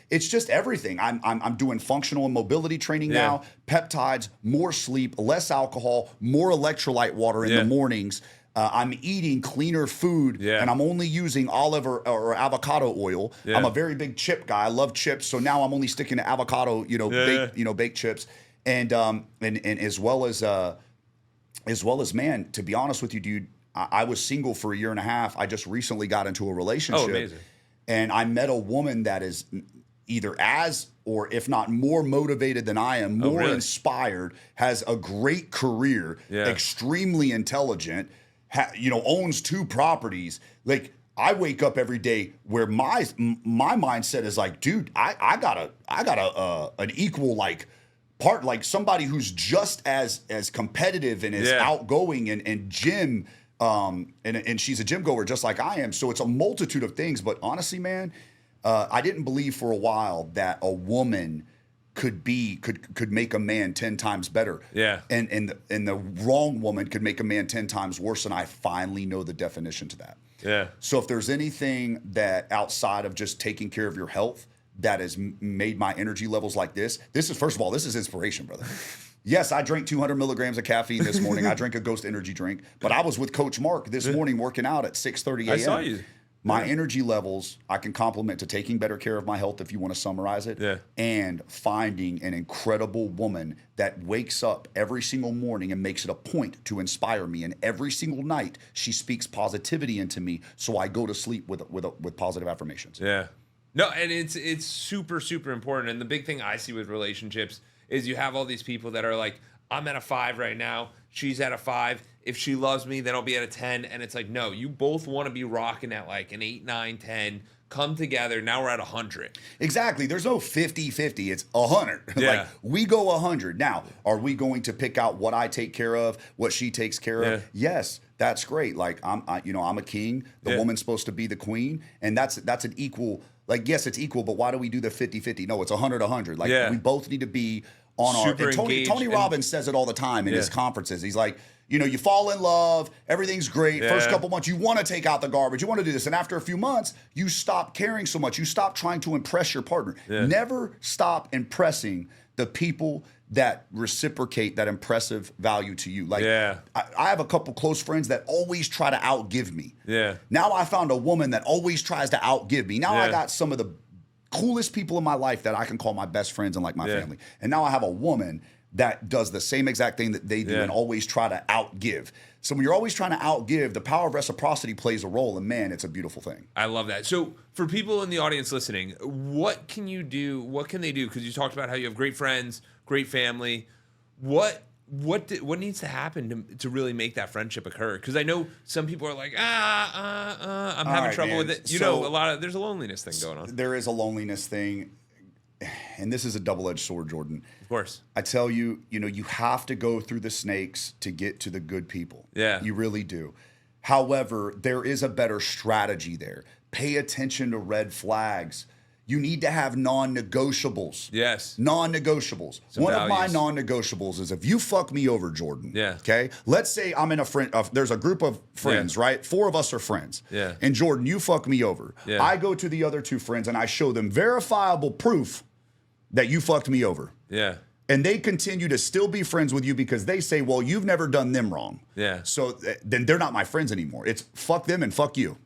it's just everything. I'm doing functional and mobility training now, peptides, more sleep, less alcohol, more electrolyte water in the mornings. I'm eating cleaner food, and I'm only using olive or avocado oil. I'm a very big chip guy. I love chips, so now I'm only sticking to avocado, baked chips, and as well as man. To be honest with you, dude, I was single for a year and a half. I just recently got into a relationship. Oh, amazing. And I met a woman that is either as or if not more motivated than I am, more inspired, has a great career, extremely intelligent, owns 2 properties. Like I wake up every day where my mindset is like, dude, I got an equal like part, like somebody who's just as competitive and as outgoing and gym. And she's a gym goer just like I am. So it's a multitude of things. But honestly, man, I didn't believe for a while that a woman could make a man 10 times better. Yeah. And the wrong woman could make a man 10 times worse. And I finally know the definition to that. Yeah. So if there's anything that outside of just taking care of your health that has made my energy levels like this is, first of all, this is inspiration, brother. Yes, I drank 200 milligrams of caffeine this morning. I drank a Ghost energy drink, but I was with Coach Mark this morning working out at 6:30 a.m. I saw you. My energy levels, I can compliment to taking better care of my health, if you want to summarize it, and finding an incredible woman that wakes up every single morning and makes it a point to inspire me. And every single night, she speaks positivity into me, so I go to sleep with positive affirmations. Yeah. No, and it's super, super important. And the big thing I see with relationships is you have all these people that are like, I'm at a 5 right now. She's at a 5. If she loves me, then I'll be at a 10. And it's like, no, you both want to be rocking at like an 8, 9, 10. Come together. Now we're at 100. Exactly. There's no 50-50. It's 100. Yeah. Like we go 100. Now, are we going to pick out what I take care of, what she takes care of? Yes, that's great. Like I'm a king. The woman's supposed to be the queen, and that's an equal. Like yes, it's equal, but why do we do the 50-50? No, it's 100-100. Like we both need to be on Super our. And Tony Robbins says it all the time in his conferences. He's like, you fall in love, everything's great. First couple months, you want to take out the garbage, you want to do this. And after a few months, you stop caring so much. You stop trying to impress your partner. Never stop impressing the people that reciprocate that impressive value to you. Like, I have a couple close friends that always try to outgive me. Now I found a woman that always tries to outgive me. Now I got some of the coolest people in my life that I can call my best friends and like my family. And now I have a woman that does the same exact thing that they do and always try to outgive. So when you're always trying to outgive, the power of reciprocity plays a role, and man, it's a beautiful thing. I love that. So for people in the audience listening, what can you do? What can they do? Because you talked about how you have great friends, great family. What needs to happen to really make that friendship occur? Because I know some people are like, I'm having trouble with it. There's a loneliness thing going on. There is a loneliness thing. And this is a double-edged sword, Jordan. Of course. I tell you, you have to go through the snakes to get to the good people. Yeah. You really do. However, there is a better strategy there. Pay attention to red flags. You need to have non-negotiables. Yes. Non-negotiables. One of my non-negotiables is if you fuck me over, Jordan. Okay. Let's say I'm in a friend. There's a group of friends, right? 4 of us are friends. And Jordan, you fuck me over. I go to the other 2 friends and I show them verifiable proof that you fucked me over. And they continue to still be friends with you because they say, well, you've never done them wrong. So then they're not my friends anymore. It's fuck them and fuck you.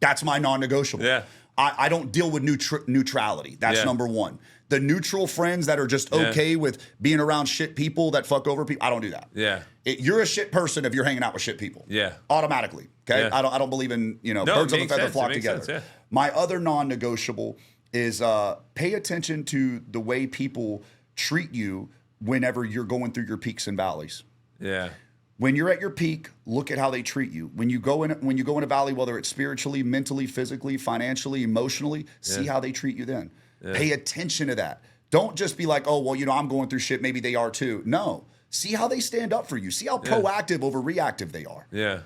That's my non-negotiable. I don't deal with neutrality. That's number one. The neutral friends that are just okay with being around shit people that fuck over people, I don't do that. You're a shit person if you're hanging out with shit people. Automatically. Okay. I don't believe in birds of a feather flock together. My other non-negotiable is pay attention to the way people treat you whenever you're going through your peaks and valleys. When you're at your peak, look at how they treat you. When you go in a valley, whether it's spiritually, mentally, physically, financially, emotionally, see how they treat you then. Pay attention to that. Don't just be like, oh, well, I'm going through shit. Maybe they are too. No. See how they stand up for you. See how proactive over reactive they are. Yeah.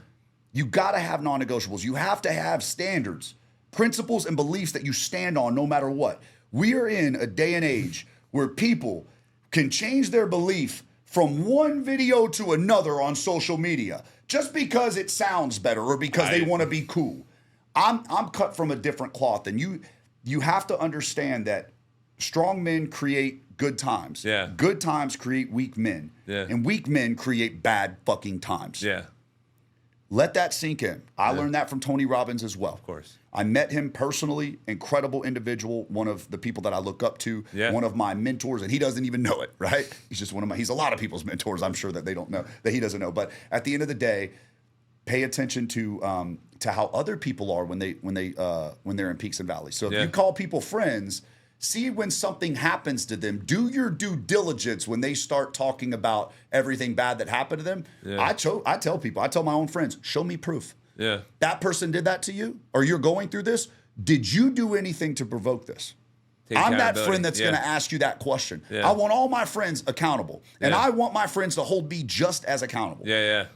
You got to have non-negotiables. You have to have standards, principles, and beliefs that you stand on no matter what. We are in a day and age where people can change their belief from one video to another on social media just because it sounds better or because they want to be cool. I'm cut from a different cloth, and you have to understand that strong men create good times. Yeah. Good times create weak men. Yeah. And weak men create bad fucking times. Yeah. Let that sink in. I learned that from Tony Robbins as well. Of course. I met him personally, incredible individual, one of the people that I look up to, one of my mentors, and he doesn't even know it, right? He's just he's a lot of people's mentors, I'm sure that they don't know, that he doesn't know. But at the end of the day, pay attention to how other people are when they're in peaks and valleys. So if you call people friends, see when something happens to them. Do your due diligence when they start talking about everything bad that happened to them. Yeah. I tell people, I tell my own friends, show me proof. Yeah. That person did that to you, or you're going through this. Did you do anything to provoke this? I'm that friend that's going to ask you that question. Yeah. I want all my friends accountable, and I want my friends to hold me just as accountable. Yeah, yeah.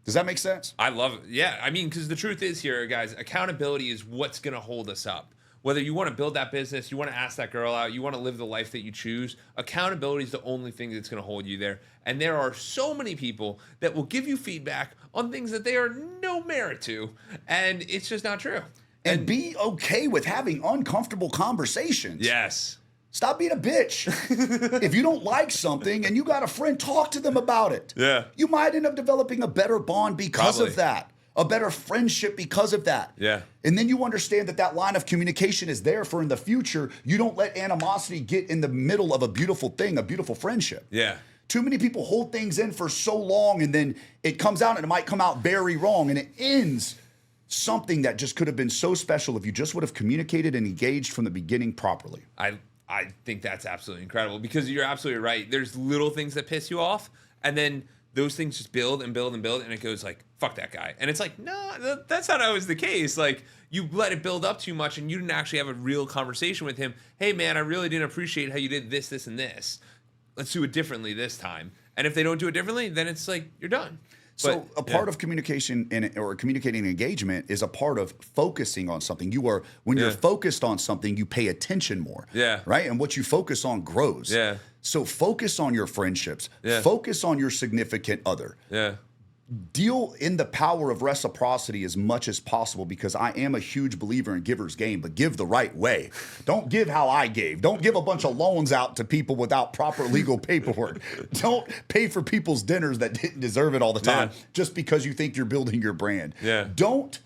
Does that make sense? I love it. Yeah, I mean, because the truth is here, guys, accountability is what's going to hold us up. Whether you want to build that business, you want to ask that girl out, you want to live the life that you choose, accountability is the only thing that's going to hold you there. And there are so many people that will give you feedback on things that they are no merit to, and it's just not true. And be okay with having uncomfortable conversations. Yes. Stop being a bitch. If you don't like something and you got a friend, talk to them about it. Yeah. You might end up developing a better bond because of that. A better friendship because of that. Yeah. And then you understand that line of communication is there for in the future. You don't let animosity get in the middle of a beautiful thing, a beautiful friendship. Yeah. Too many people hold things in for so long, and then it comes out and it might come out very wrong, and it ends something that just could have been so special if you just would have communicated and engaged from the beginning properly. I think that's absolutely incredible, because you're absolutely right. There's little things that piss you off, and then those things just build and build and build, and it goes like, fuck that guy. And it's like, no, that's not always the case. Like, you let it build up too much, and you didn't actually have a real conversation with him. Hey, man, I really didn't appreciate how you did this, this, and this. Let's do it differently this time. And if they don't do it differently, then it's like, you're done. So a part of communication or communicating engagement is a part of focusing on something. When you're focused on something, you pay attention more. Yeah. Right? And what you focus on grows. Yeah. So focus on your friendships. Yeah. Focus on your significant other. Yeah. Deal in the power of reciprocity as much as possible, because I am a huge believer in giver's gain, but give the right way. Don't give how I gave. Don't give a bunch of loans out to people without proper legal paperwork. Don't pay for people's dinners that didn't deserve it all the time just because you think you're building your brand. Yeah. Don't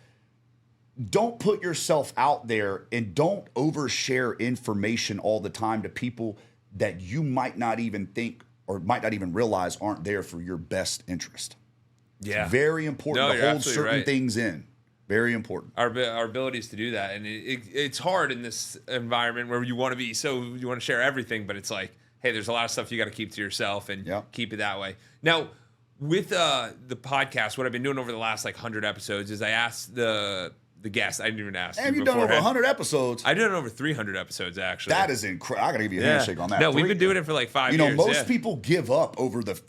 put yourself out there, and don't overshare information all the time to people that you might not even think or might not even realize aren't there for your best interest. Yeah. It's very important to hold certain things in. Very important. Our abilities to do that. And it's hard in this environment where you want to you want to share everything, but it's like, hey, there's a lot of stuff you got to keep to yourself and keep it that way. Now, with the podcast, what I've been doing over the last 100 episodes is I asked the guest. I didn't even ask. Have you done over 100 episodes? I've done over 300 episodes, actually. That is incredible. I got to give you a handshake on that. No, we've been doing it for 5 years. Most people give up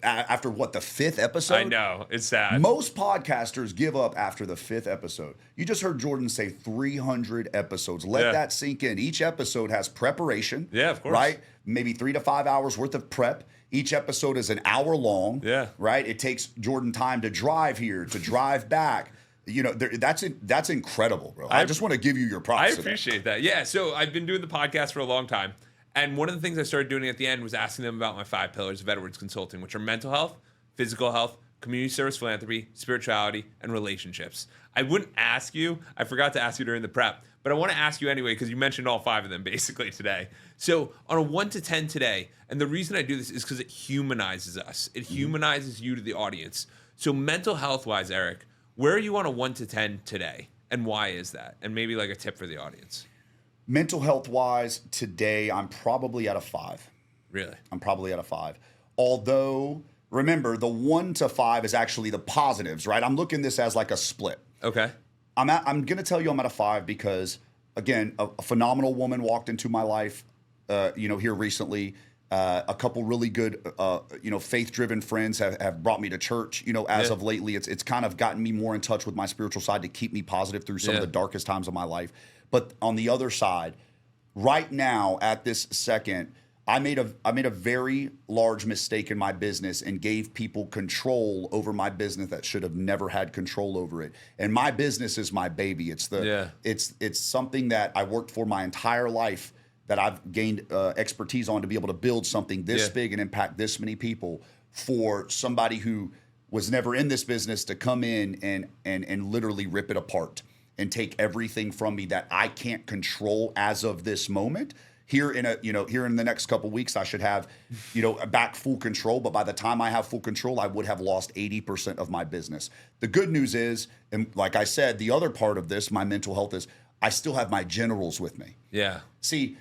after the fifth episode? I know. It's sad. Most podcasters give up after the fifth episode. You just heard Jordan say 300 episodes. Let that sink in. Each episode has preparation. Yeah, of course. Right? Maybe 3 to 5 hours worth of prep. Each episode is an hour long. Yeah. Right? It takes Jordan time to drive here, to drive back. That's incredible, bro. I just want to give you your props. I appreciate that. Yeah, so I've been doing the podcast for a long time, and one of the things I started doing at the end was asking them about my 5 pillars of Edwards Consulting, which are mental health, physical health, community service, philanthropy, spirituality, and relationships. I wouldn't ask you. I forgot to ask you during the prep, but I want to ask you anyway because you mentioned all 5 of them basically today. So on a 1 to 10 today, and the reason I do this is because it humanizes us. It humanizes you to the audience. So mental health-wise, Eric, where are you on a 1 to 10 today, and why is that? And maybe a tip for the audience. Mental health-wise, today I'm probably at a 5. Really? I'm probably at a 5. Although, remember, the 1 to 5 is actually the positives, right? I'm looking at this as a split. Okay. I'm going to tell you I'm at a 5 because, again, a phenomenal woman walked into my life. here recently. A couple really good, faith-driven friends have brought me to church. As of lately, it's kind of gotten me more in touch with my spiritual side to keep me positive through some of the darkest times of my life. But on the other side, right now at this second, I made a very large mistake in my business and gave people control over my business that should have never had control over it. And my business is my baby. It's something that I worked for my entire life, that I've gained expertise on to be able to build something this big and impact this many people, for somebody who was never in this business to come in and literally rip it apart and take everything from me that I can't control as of this moment. Here in the next couple of weeks, I should have, back full control. But by the time I have full control, I would have lost 80% of my business. The good news is, and like I said, the other part of this, my mental health, is I still have my generals with me. Yeah. See,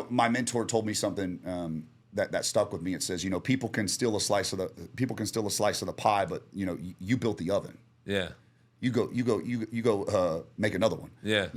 my mentor told me something that stuck with me. It says, people can steal a slice of the pie, but you built the oven. Yeah. You go make another one. Yeah.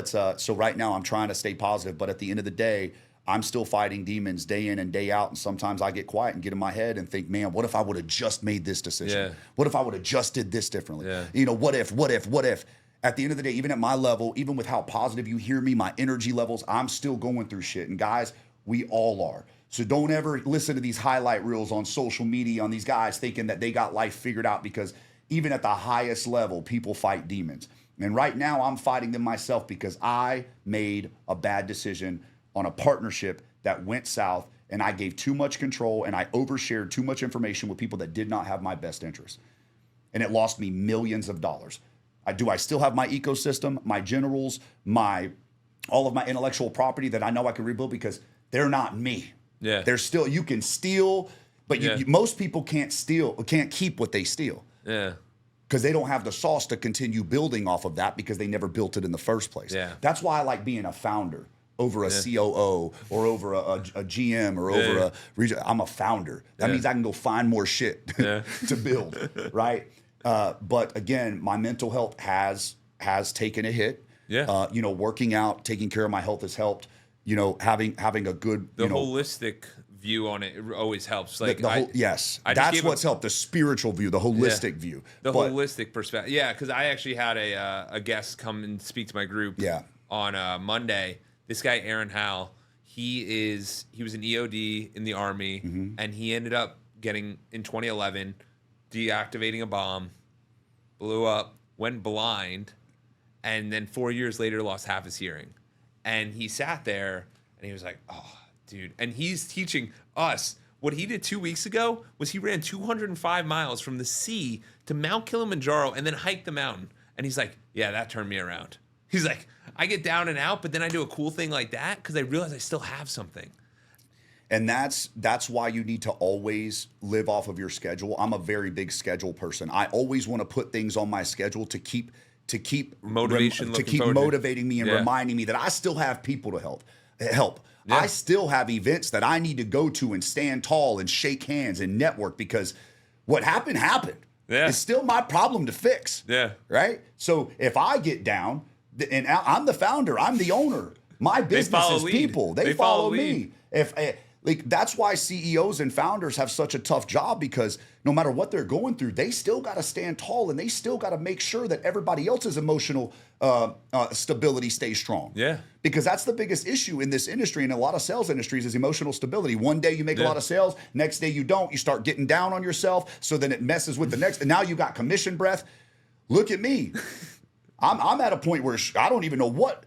So right now I'm trying to stay positive, but at the end of the day, I'm still fighting demons day in and day out. And sometimes I get quiet and get in my head and think, man, what if I would have just made this decision? Yeah. What if I would have just did this differently? Yeah. What if? At the end of the day, even at my level, even with how positive you hear me, my energy levels, I'm still going through shit. And guys, we all are. So don't ever listen to these highlight reels on social media on these guys thinking that they got life figured out, because even at the highest level, people fight demons. And right now I'm fighting them myself because I made a bad decision on a partnership that went south, and I gave too much control and I overshared too much information with people that did not have my best interest. And it lost me millions of dollars. I still have my ecosystem, my generals, all of my intellectual property that I know I can rebuild, because they're not me. Yeah. They're still, you can steal, but most people can't keep what they steal. Yeah. Because they don't have the sauce to continue building off of that, because they never built it in the first place. Yeah. That's why I like being a founder over a COO or over a GM or over a region. I'm a founder. That means I can go find more shit to build, right? But again, my mental health has taken a hit. Yeah. Working out, taking care of my health has helped. Having a good holistic view on it always helps. Like that's what's helped. The spiritual view, the holistic view, holistic perspective. Yeah, because I actually had a guest come and speak to my group. On Monday. This guy Aaron Howell, he was an EOD in the Army, and he ended up getting, in 2011, deactivating a bomb, blew up, went blind, and then 4 years later lost half his hearing. And he sat there and he was like, oh, dude. And he's teaching us. What he did 2 weeks ago was he ran 205 miles from the sea to Mount Kilimanjaro and then hiked the mountain. And he's like, yeah, that turned me around. He's like, I get down and out, but then I do a cool thing like that because I realize I still have something. And that's why you need to always live off of your schedule. I'm a very big schedule person. I always want to put things on my schedule to keep motivating me and reminding me that I still have people to help. Yeah. I still have events that I need to go to and stand tall and shake hands and network, because what happened. Yeah. It's still my problem to fix. Yeah. Right? So if I get down, and I'm the founder, I'm the owner, my business is people. They follow me. That's why CEOs and founders have such a tough job, because no matter what they're going through, they still got to stand tall, and they still got to make sure that everybody else's emotional stability stays strong. Yeah. Because that's the biggest issue in this industry and a lot of sales industries is emotional stability. One day you make a lot of sales, next day you don't. You start getting down on yourself, so then it messes with the next, and now you got commission breath. Look at me. I'm at a point where I don't even know what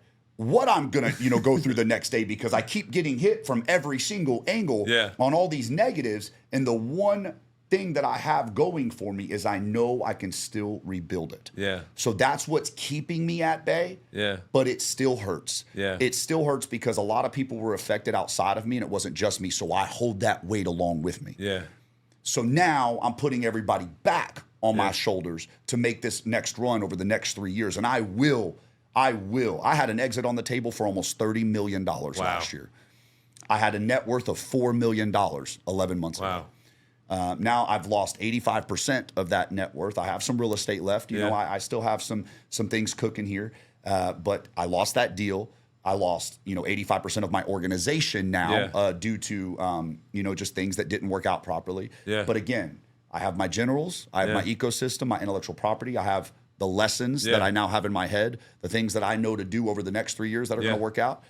I'm gonna go through the next day, because I keep getting hit from every single angle on all these negatives. And the one thing that I have going for me is I know I can still rebuild it. Yeah. So that's what's keeping me at bay. Yeah. But it still hurts. Yeah. It still hurts because a lot of people were affected outside of me, and it wasn't just me. So I hold that weight along with me. Yeah. So now I'm putting everybody back on my shoulders to make this next run over the next 3 years. And I will. I had an exit on the table for almost $30 million last year. I had a net worth of $4 million 11 months ago. Now I've lost 85% of that net worth. I have some real estate left. You know, I still have some things cooking here. But I lost that deal. I lost, 85% of my organization now Yeah. due to, just things that didn't work out properly. Yeah. But again, I have my generals, I have my ecosystem, my intellectual property, I have the lessons that I now have in my head, the things that I know to do over the next 3 years that are going to work out.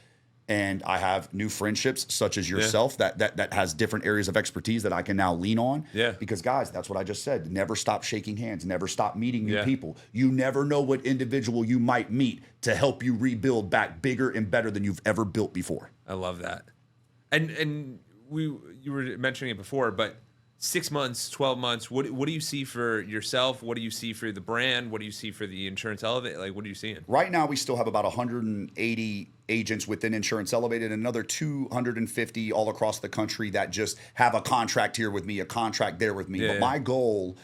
And I have new friendships such as yourself that has different areas of expertise that I can now lean on. Yeah. Because guys, that's what I just said. Never stop shaking hands. Never stop meeting new people. You never know what individual you might meet to help you rebuild back bigger and better than you've ever built before. I love that. And you were mentioning it before, but 6 months, 12 months, what do you see for yourself? What do you see for the brand? What do you see for the Insurance Elevate? Like, what are you seeing? Right now, we still have about 180 agents within Insurance Elevated and another 250 all across the country that just have a contract here with me, a contract there with me. But my goal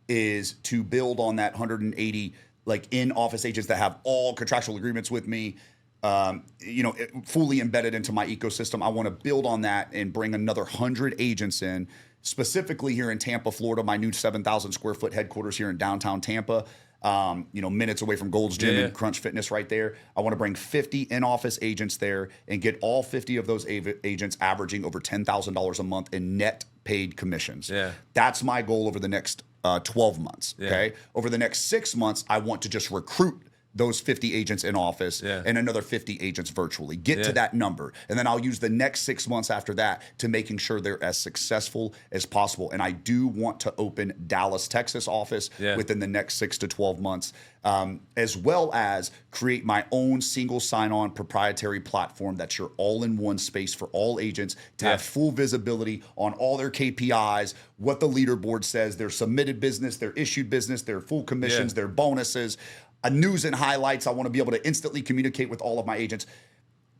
is to build on that 180 like in-office agents that have all contractual agreements with me, fully embedded into my ecosystem. I want to build on that and bring another 100 agents in, specifically here in Tampa, Florida, my new 7,000 square foot headquarters here in downtown Tampa, minutes away from Gold's Gym and Crunch Fitness right there. I want to bring 50 in-office agents there and get all 50 of those agents averaging over $10,000 a month in net paid commissions. Yeah. That's my goal over the next 12 months. Okay. Over the next 6 months, I want to just recruit those 50 agents in office and another 50 agents virtually. Get to that number. And then I'll use the next 6 months after that to making sure they're as successful as possible. And I do want to open Dallas, Texas office within the next 6 to 12 months, as well as create my own single sign-on proprietary platform that's your all-in-one space for all agents to have full visibility on all their KPIs, what the leaderboard says, their submitted business, their issued business, their full commissions, their bonuses, news and highlights. I want to be able to instantly communicate with all of my agents.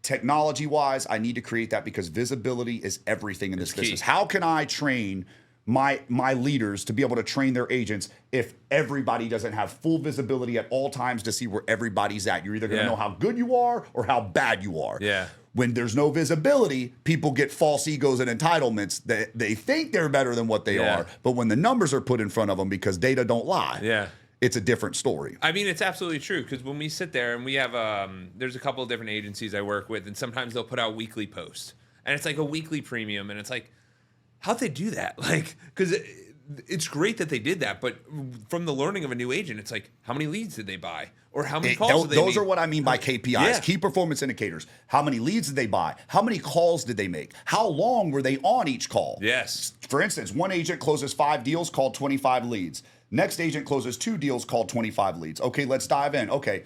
Technology-wise, I need to create that because visibility is everything in this business. How can I train my leaders to be able to train their agents if everybody doesn't have full visibility at all times to see where everybody's at? You're either going to know how good you are or how bad you are. Yeah. When there's no visibility, people get false egos and entitlements. They think they're better than what they are, but when the numbers are put in front of them, because data don't lie, it's a different story. I mean, it's absolutely true, because when we sit there and we have, there's a couple of different agencies I work with, and sometimes they'll put out weekly posts, and it's like a weekly premium, and it's like, how'd they do that? Like, because it's great that they did that, but from the learning of a new agent, it's like, how many leads did they buy? Or how many calls did they make? Those are what I mean by KPIs, key performance indicators. How many leads did they buy? How many calls did they make? How long were they on each call? Yes. For instance, one agent closes 5 deals, called 25 leads. Next agent closes 2 deals, called 25 leads. Okay, let's dive in. Okay,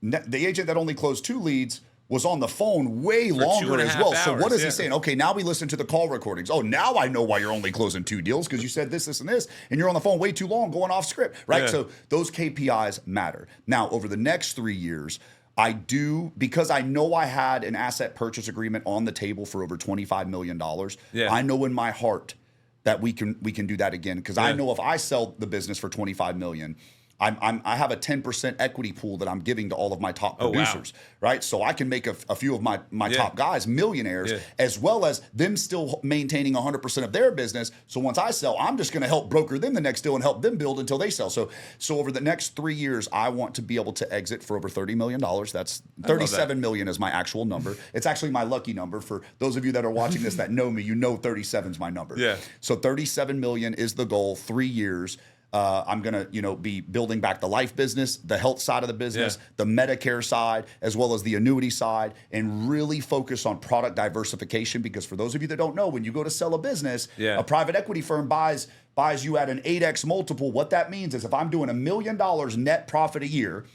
the agent that only closed 2 leads was on the phone way longer as well. So what is he saying? Okay, now we listen to the call recordings. Oh, now I know why you're only closing 2 deals, because you said this, this, and this, and you're on the phone way too long, going off script, right? So those KPIs matter. Now, over the next 3 years, because I know I had an asset purchase agreement on the table for over $25 million. I know in my heart that we can do that again, because I know if I sell the business for $25 million, I have a 10% equity pool that I'm giving to all of my top producers, right? So I can make a few of my top guys millionaires, as well as them still maintaining 100% of their business. So once I sell, I'm just going to help broker them the next deal and help them build until they sell. So over the next 3 years, I want to be able to exit for over $30 million. That's $37 million is my actual number. It's actually my lucky number. For those of you that are watching this that know me, 37 is my number. So $37 million is the goal, 3 years. I'm going to, be building back the life business, the health side of the business, the Medicare side, as well as the annuity side, and really focus on product diversification. Because for those of you that don't know, when you go to sell a business, a private equity firm buys you at an 8x multiple. What that means is if I'm doing $1 million net profit a year,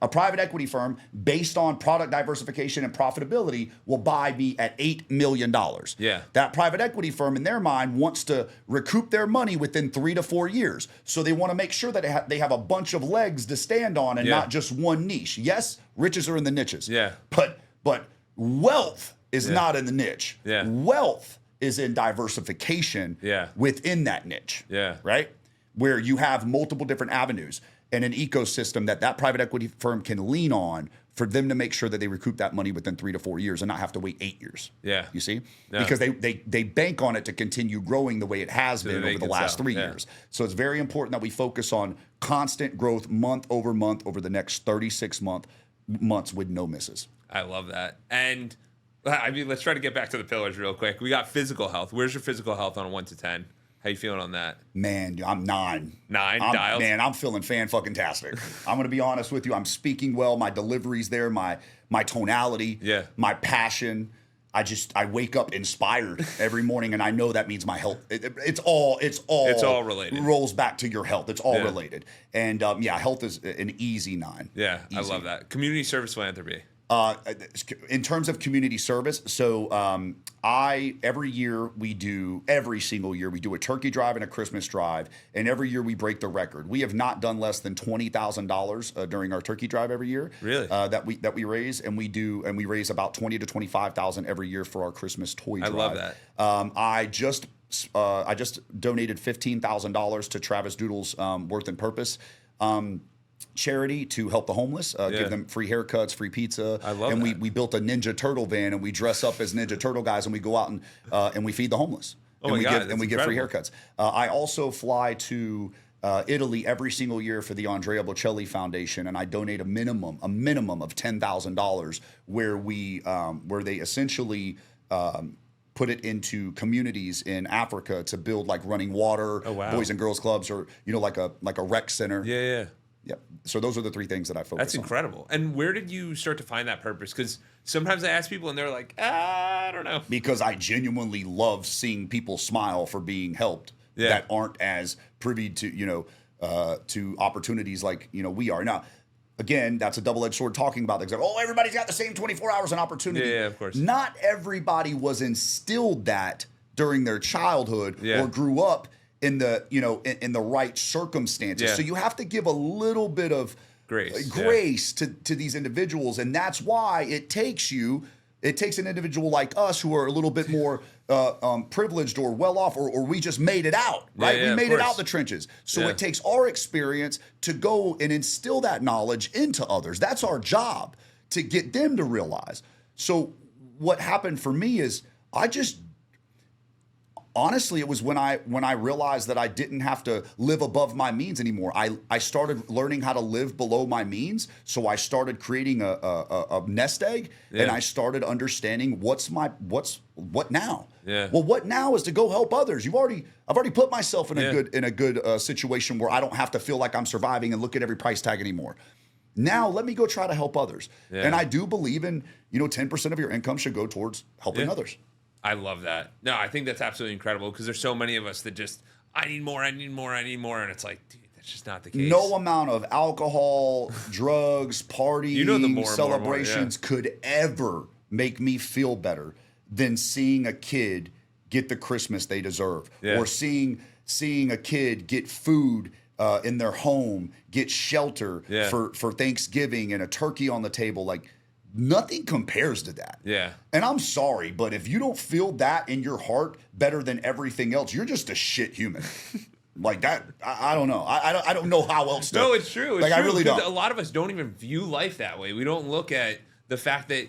a private equity firm, based on product diversification and profitability, will buy me at $8 million. That private equity firm, in their mind, wants to recoup their money within 3 to 4 years. So they want to make sure that they have a bunch of legs to stand on and not just one niche. Yes, riches are in the niches. But wealth is not in the niche. Wealth is in diversification within that niche, right? Where you have multiple different avenues and an ecosystem that private equity firm can lean on for them to make sure that they recoup that money within 3 to 4 years and not have to wait 8 years. You see? Because they bank on it to continue growing the way it has been over the last 3 years. So it's very important that we focus on constant growth month over month over the next 36 months with no misses. I love that. And I mean, let's try to get back to the pillars real quick. We got physical health. Where's your physical health on a 1 to 10? How you feeling on that? Man, I'm 9. 9 dials? Man, I'm feeling fan-fucking-tastic. I'm going to be honest with you. I'm speaking well. My delivery's there. My tonality. Yeah. My passion. I wake up inspired every morning, and I know that means my health. It's all related. Rolls back to your health. It's all related. And health is an easy 9. Yeah, easy. I love that. Community service philanthropy. In terms of community service, so every single year we do a turkey drive and a Christmas drive, and every year we break the record. We have not done less than $20,000 during our turkey drive every year. Really? That we raise, and we raise about $20,000 to $25,000 every year for our Christmas toy drive. I love that. I just donated $15,000 to Travis Doodle's Worth and Purpose charity to help the homeless, give them free haircuts, free pizza. I love and that. we built a Ninja Turtle van, and we dress up as Ninja Turtle guys, and we go out and we feed the homeless. Oh and my God, we give free haircuts. I also fly to Italy every single year for the Andrea Bocelli Foundation, and I donate a minimum of $10,000 where they essentially put it into communities in Africa to build like running water, boys and girls clubs, or like a rec center. Yeah. Yep. So those are the 3 things that I focus on. That's incredible. And where did you start to find that purpose? Because sometimes I ask people and they're like, I don't know. Because I genuinely love seeing people smile for being helped that aren't as privy to, to opportunities like, we are. Now, again, that's a double-edged sword talking about things. Like, everybody's got the same 24 hours in opportunity. Yeah, of course. Not everybody was instilled that during their childhood or grew up in the in the right circumstances. Yeah. So you have to give a little bit of grace to these individuals, and that's why it takes an individual like us who are a little bit more privileged or well off, or we just made it out, right? We made it out the trenches. So it takes our experience to go and instill that knowledge into others. That's our job, to get them to realize. So what happened for me is honestly, it was when I realized that I didn't have to live above my means anymore. I started learning how to live below my means. So I started creating a nest egg, and I started understanding what now. Yeah. Well, what now is to go help others. I've already put myself in a good situation where I don't have to feel like I'm surviving and look at every price tag anymore. Now let me go try to help others. Yeah. And I do believe in 10% of your income should go towards helping others. I love that. No, I think that's absolutely incredible, because there's so many of us that just, I need more. And it's like, dude, that's just not the case. No amount of alcohol, drugs, partying, celebrations could ever make me feel better than seeing a kid get the Christmas they deserve, or seeing a kid get food in their home, get shelter for Thanksgiving, and a turkey on the table. Like, nothing compares to that. Yeah. And I'm sorry, but if you don't feel that in your heart better than everything else, you're just a shit human. Like that, I don't know. I don't know how else to. No, it's true. It's like, true. I really don't. A lot of us don't even view life that way. We don't look at the fact that,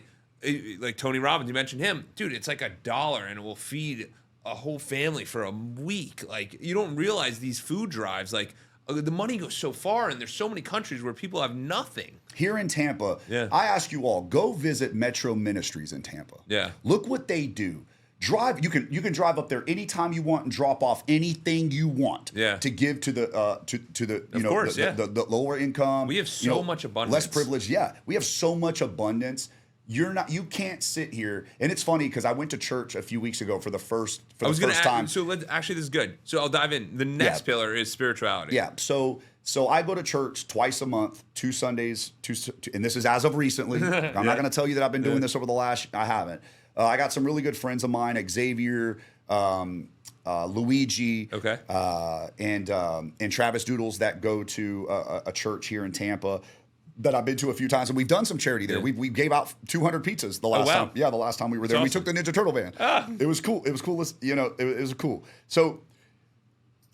like Tony Robbins, you mentioned him. Dude, it's like $1 and it will feed a whole family for a week. Like, you don't realize these food drives, like, the money goes so far, and there's so many countries where people have nothing. Here in Tampa, I ask you all, go visit Metro Ministries in Tampa. Yeah. Look what they do. You can drive up there anytime you want and drop off anything you want to give to the the lower income. We have so much abundance. Less privileged. Yeah. We have so much abundance. You can't sit here, and it's funny because I went to church a few weeks ago for the first time. So this is good. So I'll dive in. The next pillar is spirituality. Yeah. So I go to church twice a month, 2 Sundays, and this is as of recently. I'm not going to tell you that I've been doing this over the last. I haven't. I got some really good friends of mine, Xavier, Luigi, and Travis Doodles, that go to a church here in Tampa that I've been to a few times, and we've done some charity there. We gave out 200 pizzas the last time. Yeah, the last time we were there. Awesome. We took the Ninja Turtle van. It was cool. It was cool. It was cool. So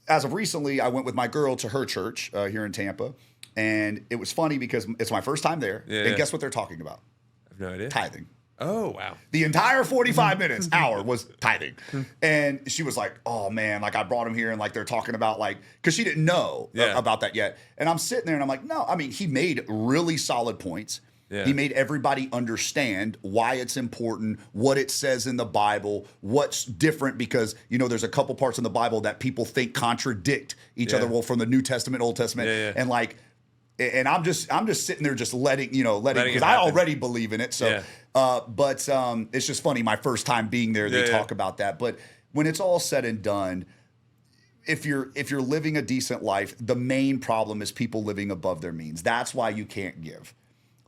as of recently, I went with my girl to her church here in Tampa, and it was funny because it's my first time there. And guess what they're talking about? I have no idea. Tithing. Oh, wow. The entire 45 minutes, hour was tithing. And she was like, oh, man, like I brought him here and like they're talking about like, because she didn't know about that yet. And I'm sitting there and I'm like, no, I mean, he made really solid points. Yeah. He made everybody understand why it's important, what it says in the Bible, what's different, because, you know, there's a couple parts in the Bible that people think contradict each other. Well, from the New Testament, Old Testament, and like, and I'm just sitting there just letting because I already believe in it. So, but it's just funny. My first time being there, they talk about that. But when it's all said and done, if you're living a decent life, the main problem is people living above their means. That's why you can't give.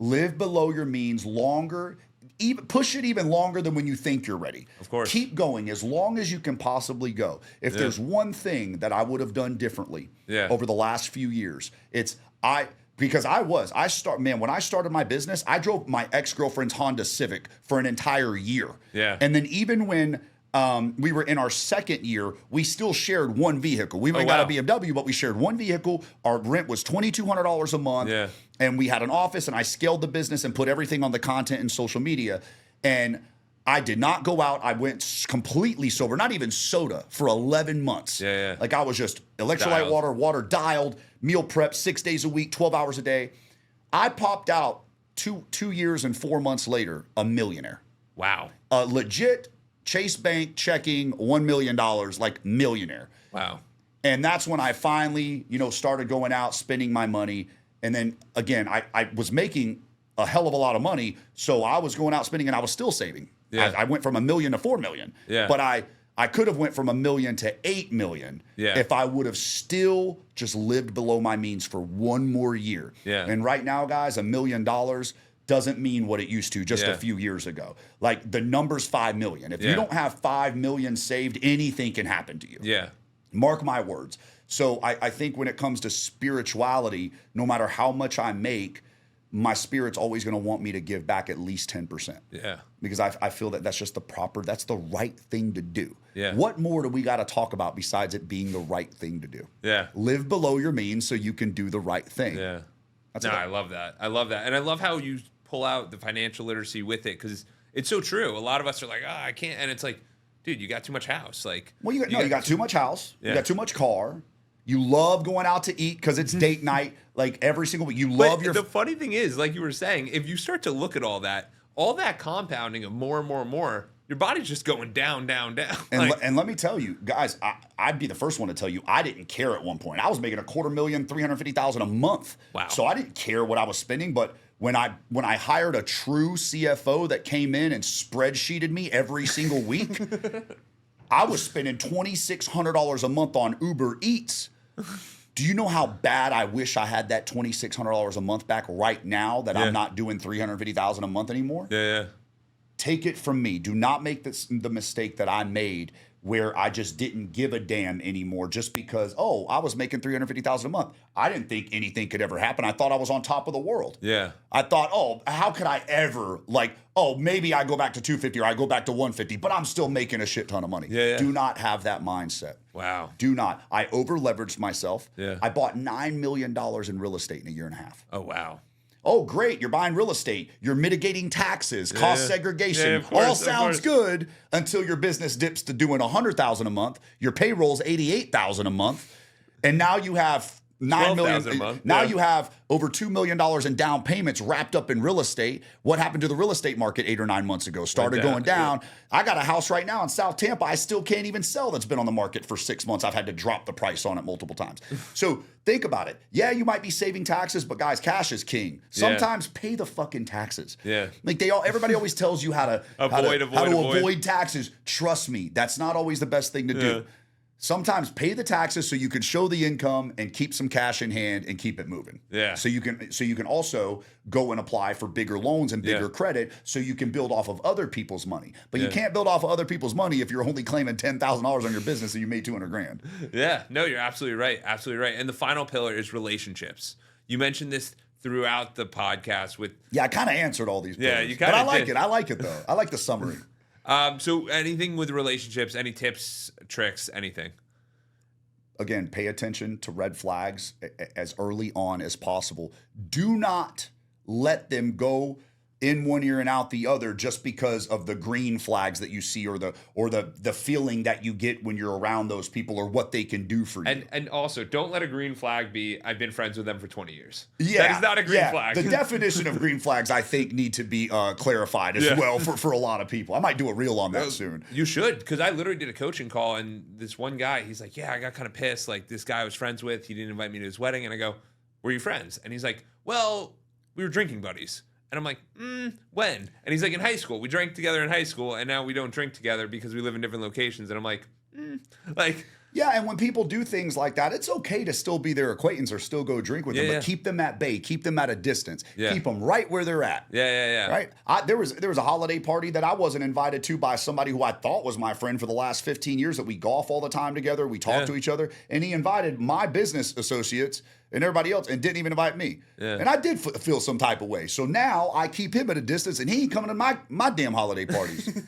Live below your means longer, even push it even longer than when you think you're ready. Of course. Keep going as long as you can possibly go. If there's one thing that I would have done differently over the last few years, it's when I started my business, I drove my ex-girlfriend's Honda Civic for an entire year. Yeah. And then even when we were in our second year, we still shared one vehicle. We got a BMW, but we shared one vehicle. Our rent was $2,200 a month. Yeah. And we had an office, and I scaled the business and put everything on the content and social media. And I did not go out. I went completely sober, not even soda, for 11 months. Yeah. Like I was just electrolyte water dialed, meal prep 6 days a week, 12 hours a day. I popped out two years and 4 months later, a millionaire. Wow. A legit Chase Bank checking $1 million, like millionaire. Wow. And that's when I finally, started going out, spending my money. And then again, I was making a hell of a lot of money. So I was going out spending and I was still saving. Yeah. I went from $1 million to $4 million. Yeah. But I could have went from $1 million to $8 million if I would have still just lived below my means for one more year. Yeah. And right now, guys, $1 million doesn't mean what it used to just a few years ago. Like the number's 5 million. If you don't have 5 million saved, anything can happen to you. Yeah. Mark my words. So I think when it comes to spirituality, no matter how much I make, my spirit's always going to want me to give back at least 10%. Yeah. Because I feel that that's the right thing to do. Yeah. What more do we got to talk about besides it being the right thing to do? Yeah. Live below your means so you can do the right thing. Yeah. That's I love that. I love that. And I love how you pull out the financial literacy with it, because it's so true. A lot of us are like, I can't. And it's like, dude, you got too much house. Like, well, you got too much house. Yeah. You got too much car. You love going out to eat because it's date night, like every single week. You love the funny thing is, like you were saying, if you start to look at all that compounding of more and more and more, your body's just going down, down, down. And let me tell you, guys, I'd be the first one to tell you, I didn't care at one point. I was making $250,000, $350,000 a month. Wow. So I didn't care what I was spending, but when I hired a true CFO that came in and spreadsheeted me every single week, I was spending $2,600 a month on Uber Eats. Do you know how bad I wish I had that $2,600 a month back right now that I'm not doing $350,000 a month anymore? Yeah. Take it from me. Do not make the mistake that I made where I just didn't give a damn anymore just because, I was making $350,000 a month. I didn't think anything could ever happen. I thought I was on top of the world. Yeah. I thought, how could I ever, maybe I go back to 250 or I go back to 150, but I'm still making a shit ton of money. Yeah. Do not have that mindset. Wow. Do not. I over leveraged myself. Yeah. I bought $9 million in real estate in a year and a half. Oh, wow. Oh, great. You're buying real estate. You're mitigating taxes, cost segregation. Of course, all sounds good until your business dips to doing $100,000 a month. Your payroll's $88,000 a month. And now you have $9 million. A month. Now you have over $2 million in down payments wrapped up in real estate. What happened to the real estate market 8 or 9 months ago? Started going down. I got a house right now in South Tampa I still can't even sell that's been on the market for 6 months. I've had to drop the price on it multiple times. So think about it. Yeah, you might be saving taxes, but guys, cash is king. Sometimes pay the fucking taxes. Yeah. Like everybody always tells you how to avoid taxes. Trust me, that's not always the best thing to do. Sometimes pay the taxes so you can show the income and keep some cash in hand and keep it moving. Yeah. So you can also go and apply for bigger loans and bigger credit so you can build off of other people's money. But you can't build off of other people's money if you're only claiming $10,000 on your business and you made $200,000. Yeah. No, you're absolutely right. Absolutely right. And the final pillar is relationships. You mentioned this throughout the podcast with. Yeah, I kind of answered all these. Yeah, pillars, you kind of. But I like it. I like it though. I like the summary. So anything with relationships, any tips, tricks, anything? Again, pay attention to red flags as early on as possible. Do not let them go in one ear and out the other just because of the green flags that you see or the feeling that you get when you're around those people or what they can do for you. And also, don't let a green flag be, I've been friends with them for 20 years. Yeah, that is not a green flag. The definition of green flags, I think, need to be clarified as well for a lot of people. I might do a reel on that soon. You should, because I literally did a coaching call, and this one guy, he's like, yeah, I got kind of pissed. Like, this guy I was friends with, he didn't invite me to his wedding. And I go, were you friends? And he's like, well, we were drinking buddies. And I'm like, when? And he's like, in high school. We drank together in high school, and now we don't drink together because we live in different locations. And I'm like, like... Yeah, and when people do things like that, it's okay to still be their acquaintance or still go drink with them, but keep them at bay, keep them at a distance, keep them right where they're at. Right? There was a holiday party that I wasn't invited to by somebody who I thought was my friend for the last 15 years that we golf all the time together, we talk to each other, and he invited my business associates and everybody else and didn't even invite me. And I did feel some type of way. So now I keep him at a distance, and he ain't coming to my damn holiday parties.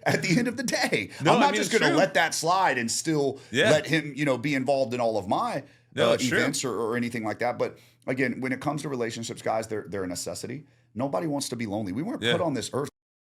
At the end of the day, I'm not just going to let that slide and still let him, be involved in all of my events or anything like that. But again, when it comes to relationships, guys, they're a necessity. Nobody wants to be lonely. We weren't put on this earth